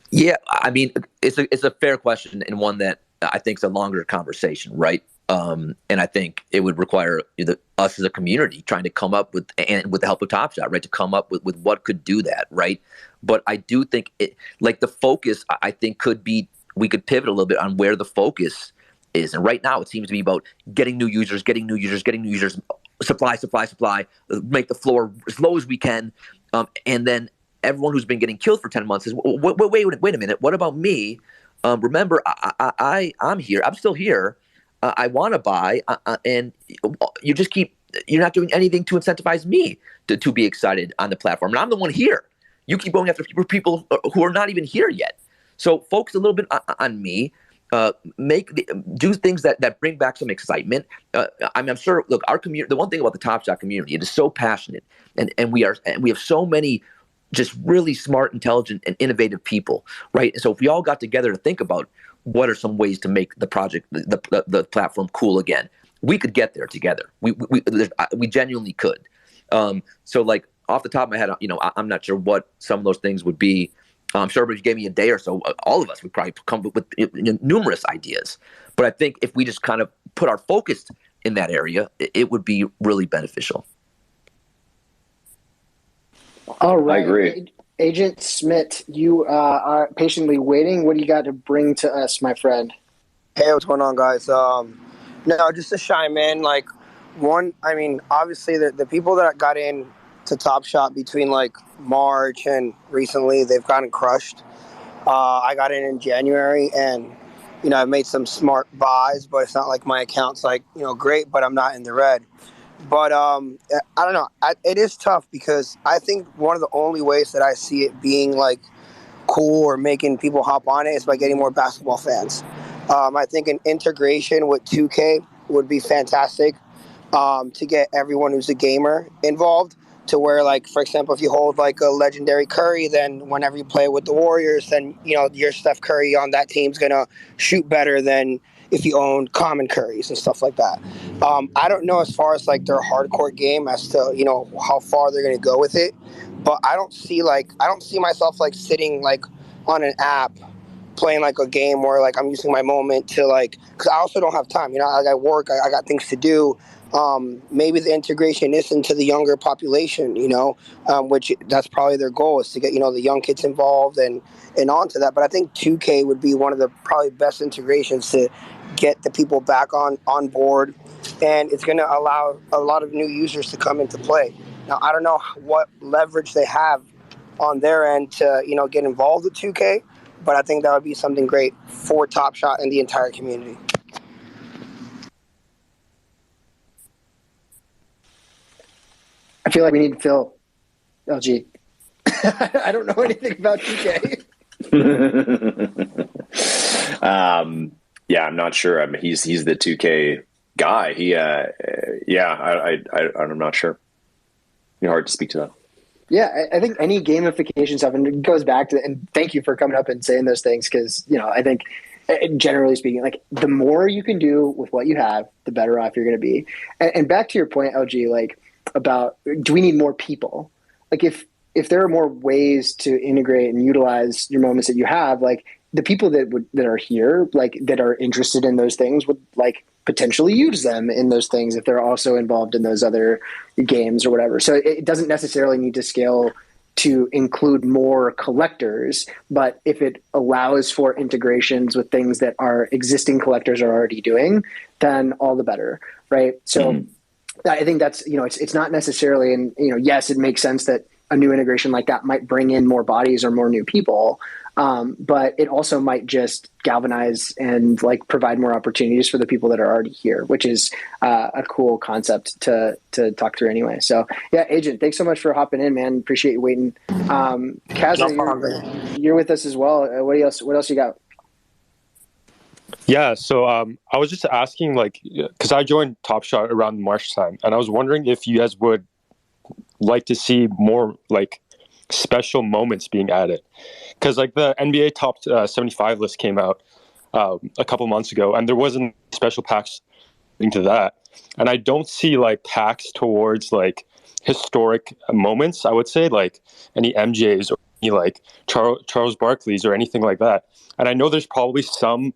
Yeah, I mean, it's a fair question and one that I think is a longer conversation, right? And I think it would require us as a community trying to come up with, and with the help of Top Shot, right, to come up with what could do that, right? But I do think the focus, I think we could pivot a little bit on where the focus is. And right now it seems to be about getting new users, supply, make the floor as low as we can. And then everyone who's been getting killed for 10 months is, wait a minute, what about me? Remember, I'm here. I'm still here. I want to buy. And you're not doing anything to incentivize me to be excited on the platform. And I'm the one here. You keep going after people who are not even here yet. So focus a little bit on me. Do things that bring back some excitement. I'm sure. Look, our community. The one thing about the Top Shot community, it is so passionate, and we have so many just really smart, intelligent, and innovative people, right? And so if we all got together to think about what are some ways to make the project, the platform cool again, we could get there together. We genuinely could. So like off the top of my head, I'm not sure what some of those things would be. I'm sure if you gave me a day or so, all of us would probably come up with numerous ideas. But I think if we just kind of put our focus in that area, it would be really beneficial. All right. I agree. Agent Smith, you are patiently waiting. What do you got to bring to us, my friend? Hey, what's going on, guys? No, just to chime in, obviously the people that got in to Top Shot between like March and recently, they've gotten crushed. I got in January, and I've made some smart buys, but it's not like my account's like great, but I'm not in the red. But I don't know. It is tough because I think one of the only ways that I see it being like cool or making people hop on it is by getting more basketball fans. I think an integration with 2K would be fantastic to get everyone who's a gamer involved, to where, like, for example, if you hold like a legendary Curry, then whenever you play with the Warriors, then your Steph Curry on that team's gonna shoot better than if you own common Currys and stuff like that. I don't know as far as like their hardcore game as to how far they're gonna go with it, but I don't see myself like sitting like on an app playing like a game where like I'm using my moment to like, because I also don't have time. I work, I got things to do. Maybe the integration isn't to the younger population, which that's probably their goal, is to get the young kids involved and onto that. But I think 2K would be one of the probably best integrations to get the people back on board, and it's going to allow a lot of new users to come into play. Now, I don't know what leverage they have on their end to get involved with 2K, but I think that would be something great for Top Shot and the entire community. I feel like we need Phil. LG. I don't know anything about 2K. Yeah, I'm not sure. I mean, he's the 2K guy. I'm not sure. It's hard to speak to that. Yeah, I think any gamification stuff, and it goes back to, and thank you for coming up and saying those things, because, I think generally speaking, like the more you can do with what you have, the better off you're going to be. And back to your point, LG, like about, do we need more people? Like if there are more ways to integrate and utilize your moments that you have, like the people that are here, like that are interested in those things would like potentially use them in those things if they're also involved in those other games or whatever. So it doesn't necessarily need to scale to include more collectors, but if it allows for integrations with things that our existing collectors are already doing, then all the better, right? So I think that's, it's not necessarily, and yes, it makes sense that a new integration like that might bring in more bodies or more new people. But it also might just galvanize and like provide more opportunities for the people that are already here, which is a cool concept to talk through anyway. So yeah, Agent, thanks so much for hopping in, man. Appreciate you waiting. Kaz, you're with us as well. What else you got? Yeah, so I was just asking, like, because I joined Top Shot around March time, and I was wondering if you guys would like to see more like special moments being added, because like the NBA top 75 list came out a couple months ago, and there wasn't special packs into that, and I don't see like packs towards like historic moments. I would say like any MJs or any like Charles Barkley's or anything like that. And I know there's probably some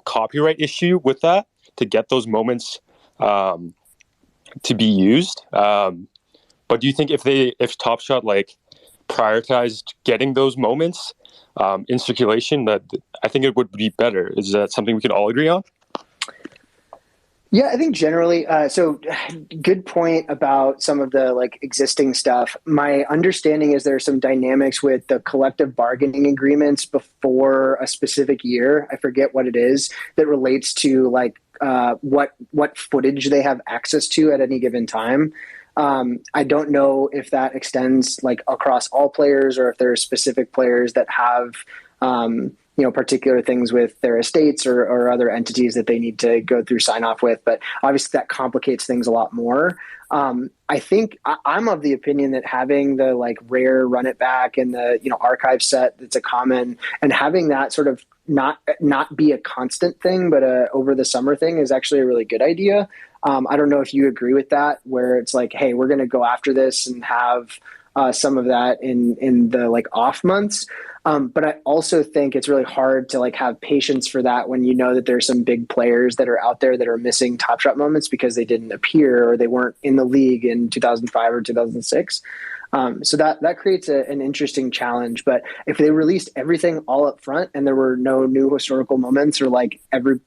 copyright issue with that to get those moments to be used. But do you think if Top Shot like prioritized getting those moments in circulation, that I think it would be better? Is that something we can all agree on? Yeah, I think generally, so good point about some of the like existing stuff. My understanding is there are some dynamics with the collective bargaining agreements before a specific year. I forget what it is that relates to like what footage they have access to at any given time. I don't know if that extends like across all players or if there are specific players that have particular things with their estates or other entities that they need to go through sign off with. But obviously that complicates things a lot more. I think I'm of the opinion that having the like rare run it back and the archive set that's a common, and having that sort of not be a constant thing but a over the summer thing is actually a really good idea. I don't know if you agree with that, where it's like, hey, we're going to go after this and have some of that in the like off months. But I also think it's really hard to like have patience for that when you know that there's some big players that are out there that are missing Top Shot moments because they didn't appear or they weren't in the league in 2005 or 2006. So that creates an interesting challenge. But if they released everything all up front and there were no new historical moments, or like every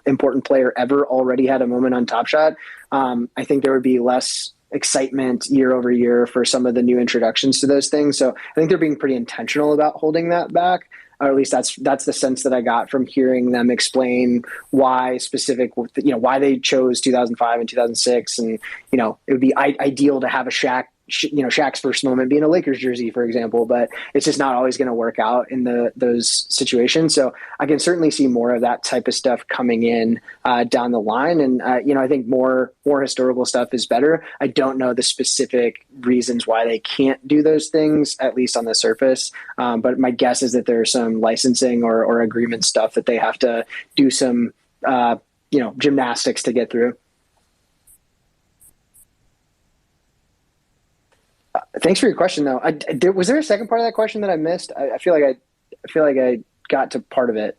important player ever already had a moment on Top Shot, I think there would be less excitement year over year for some of the new introductions to those things. So I think they're being pretty intentional about holding that back. Or at least that's the sense that I got from hearing them explain why why they chose 2005 and 2006. And, it would be ideal to have a Shaq's first moment being a Lakers jersey, for example, but it's just not always going to work out in those situations. So I can certainly see more of that type of stuff coming in down the line. And, I think more historical stuff is better. I don't know the specific reasons why they can't do those things, at least on the surface. But my guess is that there's some licensing or agreement stuff that they have to do some, gymnastics to get through. Thanks for your question, though. Was there a second part of that question that I missed? I feel like I got to part of it.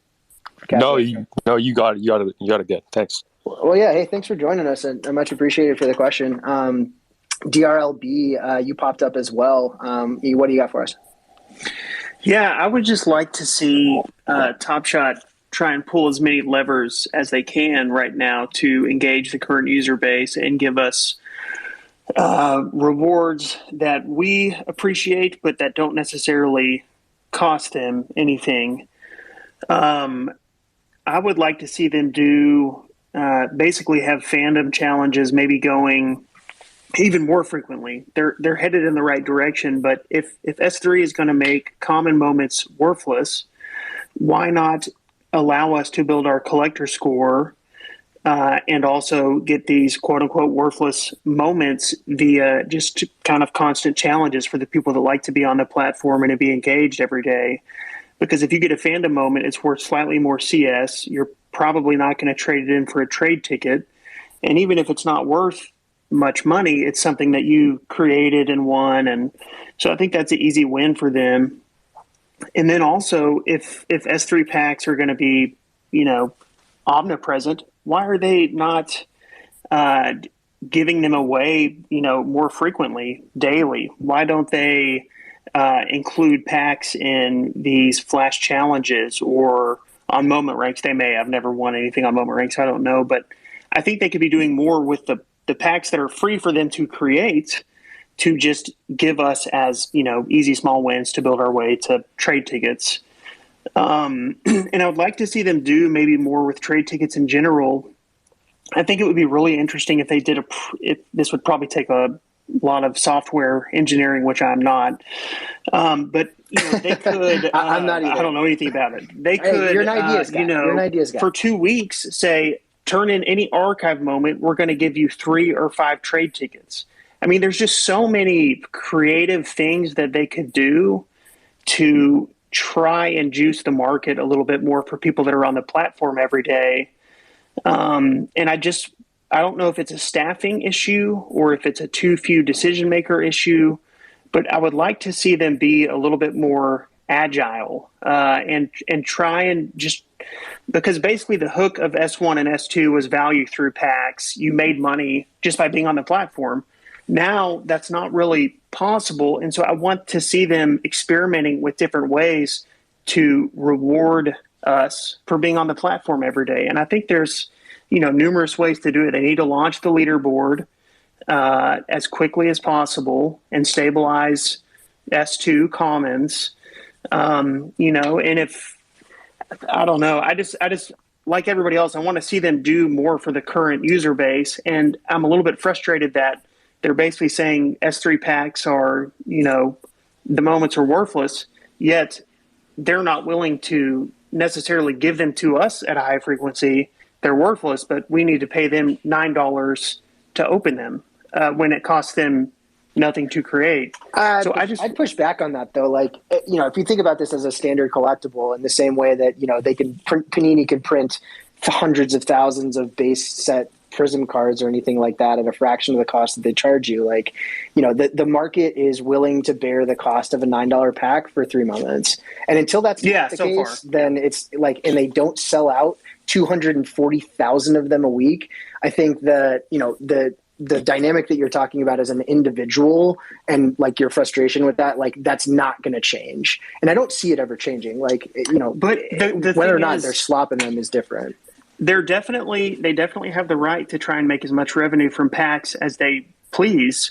No, you got it. You got it good. Thanks. Well, yeah. Hey, thanks for joining us, and I much appreciated for the question. DRLB, you popped up as well. What do you got for us? Yeah, I would just like to see Top Shot try and pull as many levers as they can right now to engage the current user base and give us rewards that we appreciate, but that don't necessarily cost them anything. I would like to see them do basically have fandom challenges, maybe going even more frequently. They're headed in the right direction. But if S3 is going to make common moments worthless, why not allow us to build our collector score and also get these quote unquote worthless moments via just kind of constant challenges for the people that like to be on the platform and to be engaged every day? Because if you get a fandom moment, it's worth slightly more CS. You're probably not going to trade it in for a trade ticket. And even if it's not worth much money, it's something that you created and won. And so I think that's an easy win for them. And then also, if S3 packs are going to be, omnipresent, why are they not giving them away, more frequently, daily? Why don't they include packs in these flash challenges or on moment ranks? They may. I've never won anything on moment ranks. I don't know, but I think they could be doing more with the packs that are free for them to create, to just give us as, easy small wins to build our way to trade tickets. And I would like to see them do maybe more with trade tickets in general. I think it would be really interesting if they did this would probably take a lot of software engineering, which I'm not. But they could. I'm not either. I don't know anything about it. They could. You're an ideas guy. You're an ideas guy. For 2 weeks, say, turn in any archive moment. We're going to give you 3 or 5 trade tickets. I mean, there's just so many creative things that they could do to try and juice the market a little bit more for people that are on the platform every day. And I don't know if it's a staffing issue or if it's a too few decision maker issue, but I would like to see them be a little bit more agile and try and just, because basically the hook of S1 and S2 was value through packs. You made money just by being on the platform. Now that's not really possible. And so I want to see them experimenting with different ways to reward us for being on the platform every day. And I think there's, numerous ways to do it. They need to launch the leaderboard as quickly as possible and stabilize S2 commons. And if, I don't know, I just like everybody else, I want to see them do more for the current user base. And I'm a little bit frustrated that they're basically saying S3 packs are, the moments are worthless, yet they're not willing to necessarily give them to us at a high frequency. They're worthless, but we need to pay them $9 to open them when it costs them nothing to create. So I'd push back on that though. Like, if you think about this as a standard collectible in the same way that, they could Panini could print hundreds of thousands of base set Prism cards or anything like that at a fraction of the cost that they charge you. Like, the market is willing to bear the cost of a $9 pack for 3 moments. And until that's not the case, then it's like, and they don't sell out 240,000 of them a week. I think that, the dynamic that you're talking about as an individual and like your frustration with that, like that's not going to change. And I don't see it ever changing. Like, but the whether or not they're slopping them is different. They definitely have the right to try and make as much revenue from packs as they please.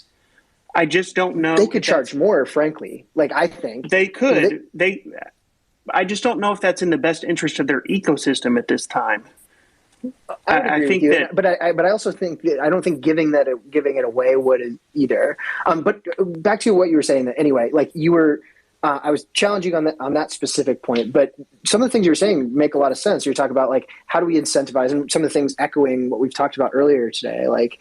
I just don't know. They could charge more, frankly. Like, I think they could. I just don't know if that's in the best interest of their ecosystem at this time. I think that, but I also think that I don't think giving it away would either. But back to what you were saying. That anyway, like you were. I was challenging on that specific point, but some of the things you were saying make a lot of sense. You're talking about like, how do we incentivize, and some of the things echoing what we've talked about earlier today, like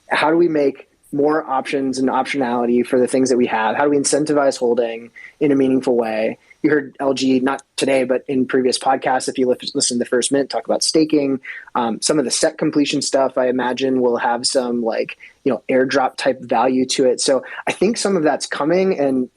how do we make more options and optionality for the things that we have? How do we incentivize holding in a meaningful way? You heard LG, not today, but in previous podcasts, if you listen to the first minute, talk about staking. Some of the set completion stuff, I imagine, will have some airdrop type value to it. So I think some of that's coming, and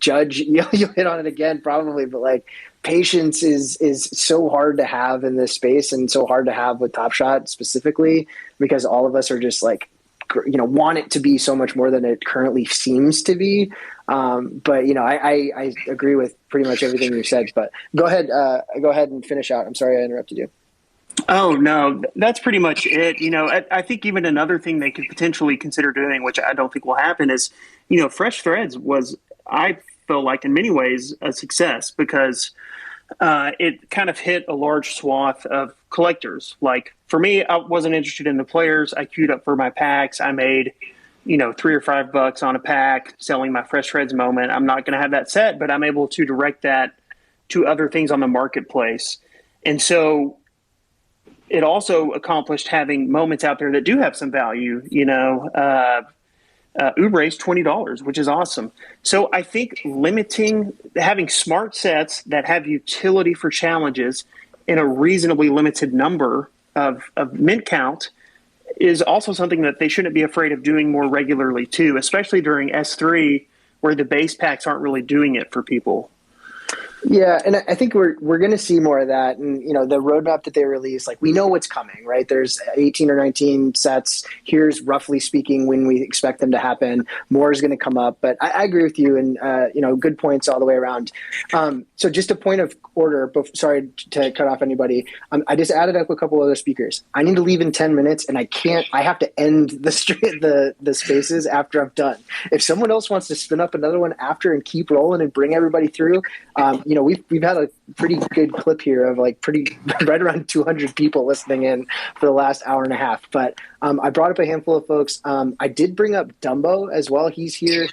Judge, you'll hit on it again probably, but like patience is so hard to have in this space, and so hard to have with Top Shot specifically, because all of us are just like, want it to be so much more than it currently seems to be. But I agree with pretty much everything you said, but go ahead and finish out. I'm sorry I interrupted you. Oh no, that's pretty much it. I think even another thing they could potentially consider doing, which I don't think will happen, is, Fresh Threads was, I feel like in many ways, a success because it kind of hit a large swath of collectors. Like for me, I wasn't interested in the players. I queued up for my packs. I made $3 or $5 on a pack selling my Fresh Shreds moment. I'm not going to have that set, but I'm able to direct that to other things on the marketplace. And so it also accomplished having moments out there that do have some value. Ubre's $20, which is awesome. So I think having smart sets that have utility for challenges in a reasonably limited number of mint count is also something that they shouldn't be afraid of doing more regularly too, especially during S3 where the base packs aren't really doing it for people. Yeah, and I think we're going to see more of that. And, the roadmap that they release, like, we know what's coming, right? There's 18 or 19 sets. Here's, roughly speaking, when we expect them to happen. More is going to come up. But I agree with you, and, good points all the way around. So just a point of order, sorry to cut off anybody. I just added up a couple other speakers. I need to leave in 10 minutes, and I have to end the spaces after I'm done. If someone else wants to spin up another one after and keep rolling and bring everybody through, we've had a pretty good clip here of right around 200 people listening in for the last hour and a half. But I brought up a handful of folks. I did bring up Dumbo as well. He's here.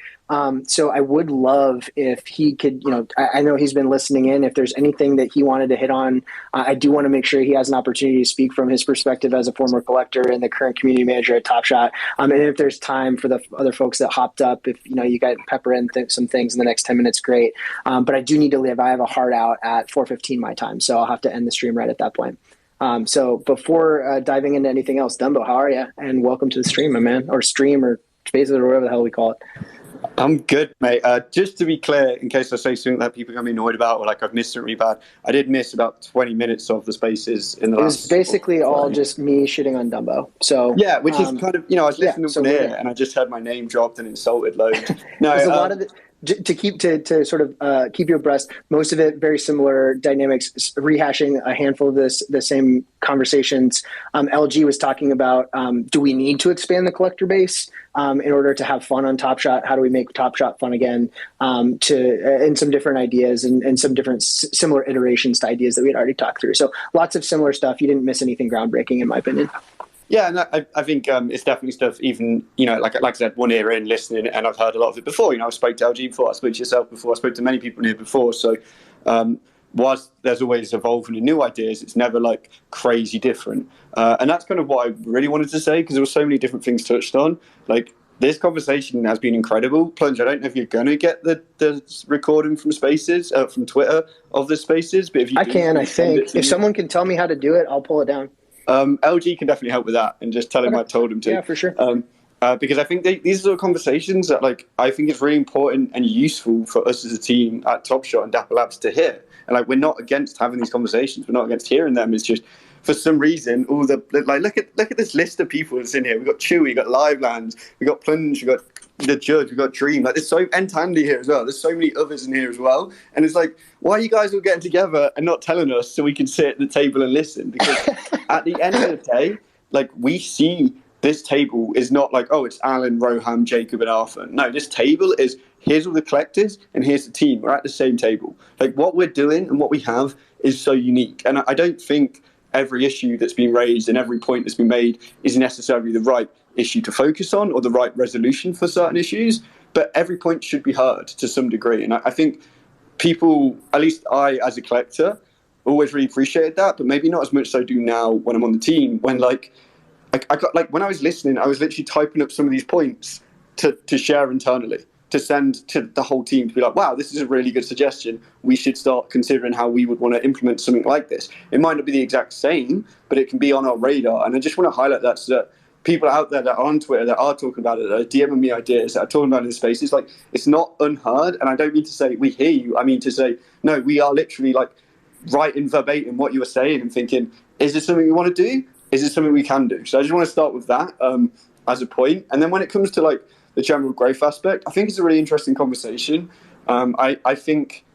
So I would love if he could, I know he's been listening in. If there's anything that he wanted to hit on, I do want to make sure he has an opportunity to speak from his perspective as a former collector and the current community manager at Top Shot. And if there's time for the other folks that hopped up, if you guys pepper in some things in the next 10 minutes, great. But I do need to leave. I have a hard out at 4:15 my time, so I'll have to end the stream right at that point. So before diving into anything else, Dumbo, how are you? And welcome to the stream, my man, or stream or spaces or whatever the hell we call it. I'm good, mate. Just to be clear, in case I say something that people are going to be annoyed about or like I've missed something really bad, I did miss about 20 minutes of the spaces in the last. It was basically all just me shitting on Dumbo. So yeah, which is kind of, I was listening to here and I just had my name dropped and insulted loads. No, there's a lot of it. To sort of keep you abreast, most of it very similar dynamics, rehashing a handful of the same conversations. LG was talking about, do we need to expand the collector base in order to have fun on Top Shot? How do we make Top Shot fun again? And some different ideas and some different similar iterations to ideas that we had already talked through. So lots of similar stuff. You didn't miss anything groundbreaking, in my opinion. Yeah, and I think it's definitely stuff. Even like I said, 1 year in listening, and I've heard a lot of it before. I spoke to LG before, I spoke to yourself before, I spoke to many people here before. So, whilst there's always evolving and new ideas, it's never like crazy different. And that's kind of what I really wanted to say because there were so many different things touched on. Like this conversation has been incredible. Plunge, I don't know if you're going to get the recording from Spaces from Twitter of the Spaces, but if you, I think if someone can tell me how to do it, I'll pull it down. LG can definitely help with that and just tell him I told him to. Yeah, for sure. Because I think these are conversations that I think it's really important and useful for us as a team at Top Shot and Dapper Labs to hear. And we're not against having these conversations. We're not against hearing them. It's just for some reason all the look at this list of people that's in here. We've got Chewy, we've got Livelands, we've got Plunge, we've got the Judge, we've got Dream. There's so and Tandy here as well. There's so many others in here as well. And it's why are you guys all getting together and not telling us so we can sit at the table and listen? Because at the end of the day, we see this table is not it's Alan, Roham, Jacob, and Arthur. No, this table is here's all the collectors and here's the team. We're at the same table. What we're doing and what we have is so unique. And I don't think every issue that's been raised and every point that's been made is necessarily the right issue to focus on or the right resolution for certain issues, but every point should be heard to some degree. And I think people, at least I as a collector, always really appreciated that, but maybe not as much as I do now when I'm on the team. When I got when I was listening, I was literally typing up some of these points to share internally, to send to the whole team to be like, wow, this is a really good suggestion. We should start considering how we would want to implement something like this. It might not be the exact same, but it can be on our radar. And I just want to highlight that so that people out there that are on Twitter that are talking about it, that are DMing me ideas, that are talking about it in space, it's not unheard. And I don't mean to say we hear you. I mean to say, no, we are literally writing verbatim what you were saying and thinking, is this something we want to do? Is this something we can do? So I just want to start with that as a point. And then when it comes to the general growth aspect, I think it's a really interesting conversation. I think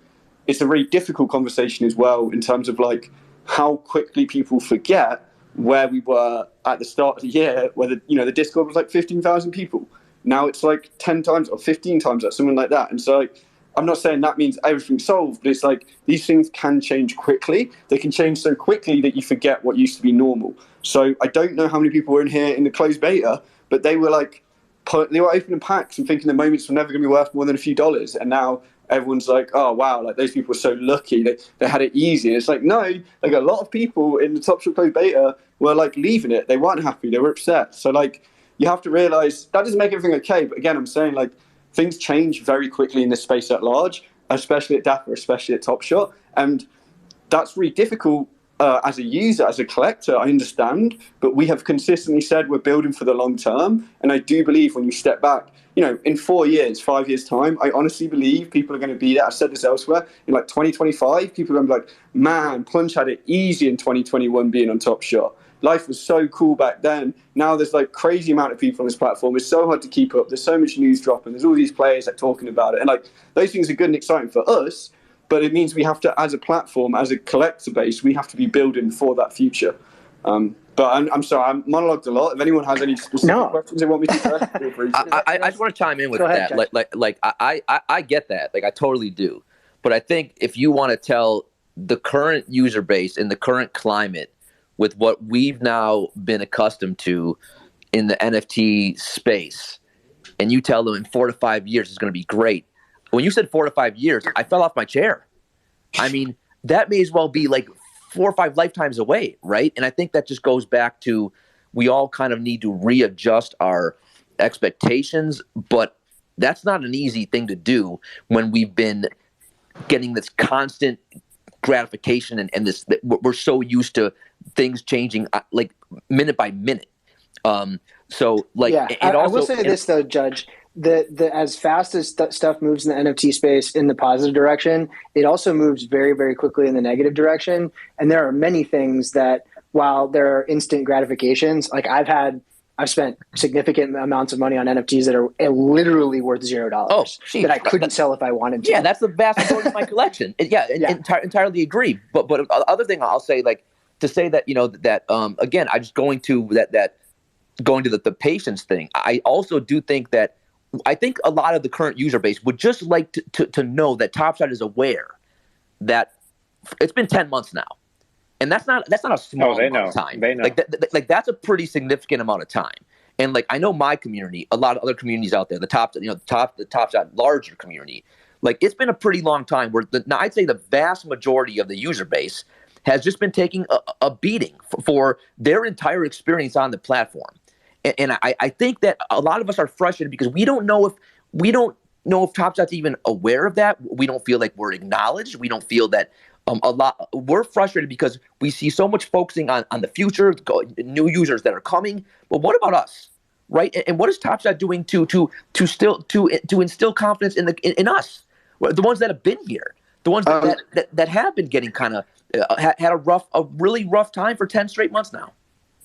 it's a really difficult conversation as well in terms of how quickly people forget where we were at the start of the year, where the Discord was 15,000 people. Now it's 10 times or 15 times that, something like that. And so I'm not saying that means everything's solved, but it's these things can change quickly. They can change so quickly that you forget what used to be normal. So I don't know how many people were in here in the closed beta, but they were they were opening packs and thinking the moments were never going to be worth more than a few dollars, and now everyone's like, oh wow, like those people were so lucky, they had it easy. And it's like, no, like a lot of people in the Top Shot Closed beta were like leaving it. They weren't happy, they were upset. So like, you have to realize that doesn't make everything okay, but again, I'm saying like things change very quickly in this space at large, especially at Dapper, especially at Top Shot, and that's really difficult. As a user, as a collector, I understand, but we have consistently said we're building for the long term. And I do believe when you step back, in 4 years, 5 years' time, I honestly believe people are going to be there. I've said this elsewhere. In like 2025, people are going to be like, man, Plunge had it easy in 2021 being on Top Shot. Life was so cool back then. Now there's like crazy amount of people on this platform. It's so hard to keep up. There's so much news dropping. There's all these players that are talking about it. And like those things are good and exciting for us. But it means we have to, as a platform, as a collector base, we have to be building for that future. But I'm sorry, I'm monologued a lot. If anyone has any specific questions they want me to address, feel free. I just want to chime in with that. I get that. Like, I totally do. But I think if you want to tell the current user base in the current climate with what we've now been accustomed to in the NFT space, and you tell them in 4 to 5 years it's going to be great. When you said 4 to 5 years, I fell off my chair. I mean, that may as well be like 4 or 5 lifetimes away, right? And I think that just goes back to we all kind of need to readjust our expectations, but that's not an easy thing to do when we've been getting this constant gratification and this that we're so used to things changing like minute by minute. So like, yeah, and I also, will say this though, Judge. The as fast as stuff moves in the NFT space in the positive direction, it also moves very, very quickly in the negative direction. And there are many things that, while there are instant gratifications, like I've spent significant amounts of money on NFTs that are literally worth $0 that I couldn't sell if I wanted to. Yeah, that's the vast majority of my collection. Entirely agree. But the other thing I'll say, like, to say that, again, I just going to the patience thing. I also do think that I think a lot of the current user base would just like to know that Top Shot is aware that it's been 10 months now, and that's not a small amount of time. They know. Like that's a pretty significant amount of time. And like I know my community, a lot of other communities out there, the Top Shot larger community, like it's been a pretty long time where I'd say the vast majority of the user base has just been taking a beating for their entire experience on the platform. And I think that a lot of us are frustrated because we don't know if Top Shot's even aware of that. We don't feel like we're acknowledged. We don't feel that we're frustrated because we see so much focusing on the future, new users that are coming. But what about us, right? And what is Top Shot doing to instill confidence in us, the ones that have been here, the ones that have been getting kind of had a really rough time for 10 straight months now.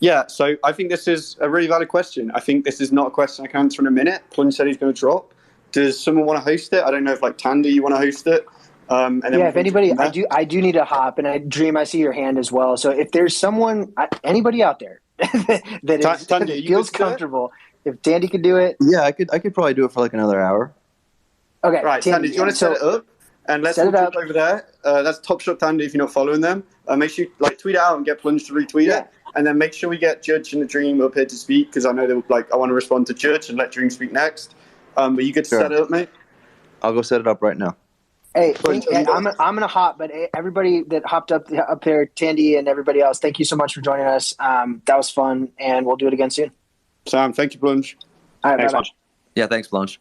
Yeah, so I think this is a really valid question. I think this is not a question I can answer in a minute. Plunge said he's going to drop. Does someone want to host it? I don't know if like Tandy, you want to host it. And then if anybody, I do need to hop, and Dream, I see your hand as well. So if there's someone, anybody out there that feels comfortable, if Tandy could do it, yeah, I could probably do it for like another hour. Okay, right, Tandy, do you want to set it up? And let's all jump over there. That's Top Shot Tandy if you're not following them. Make sure you tweet it out and get Plunge to retweet it. And then make sure we get Judge and the Dream up here to speak, because I know I want to respond to Judge and let Dream speak next. But you get to set it up, mate. I'll go set it up right now. Hey, I'm gonna hop, but everybody that hopped up there, Tandy and everybody else, thank you so much for joining us. That was fun, and we'll do it again soon. Sam, thank you, Plunge. All right, thanks, bye. Plunge. Yeah, thanks, Plunge.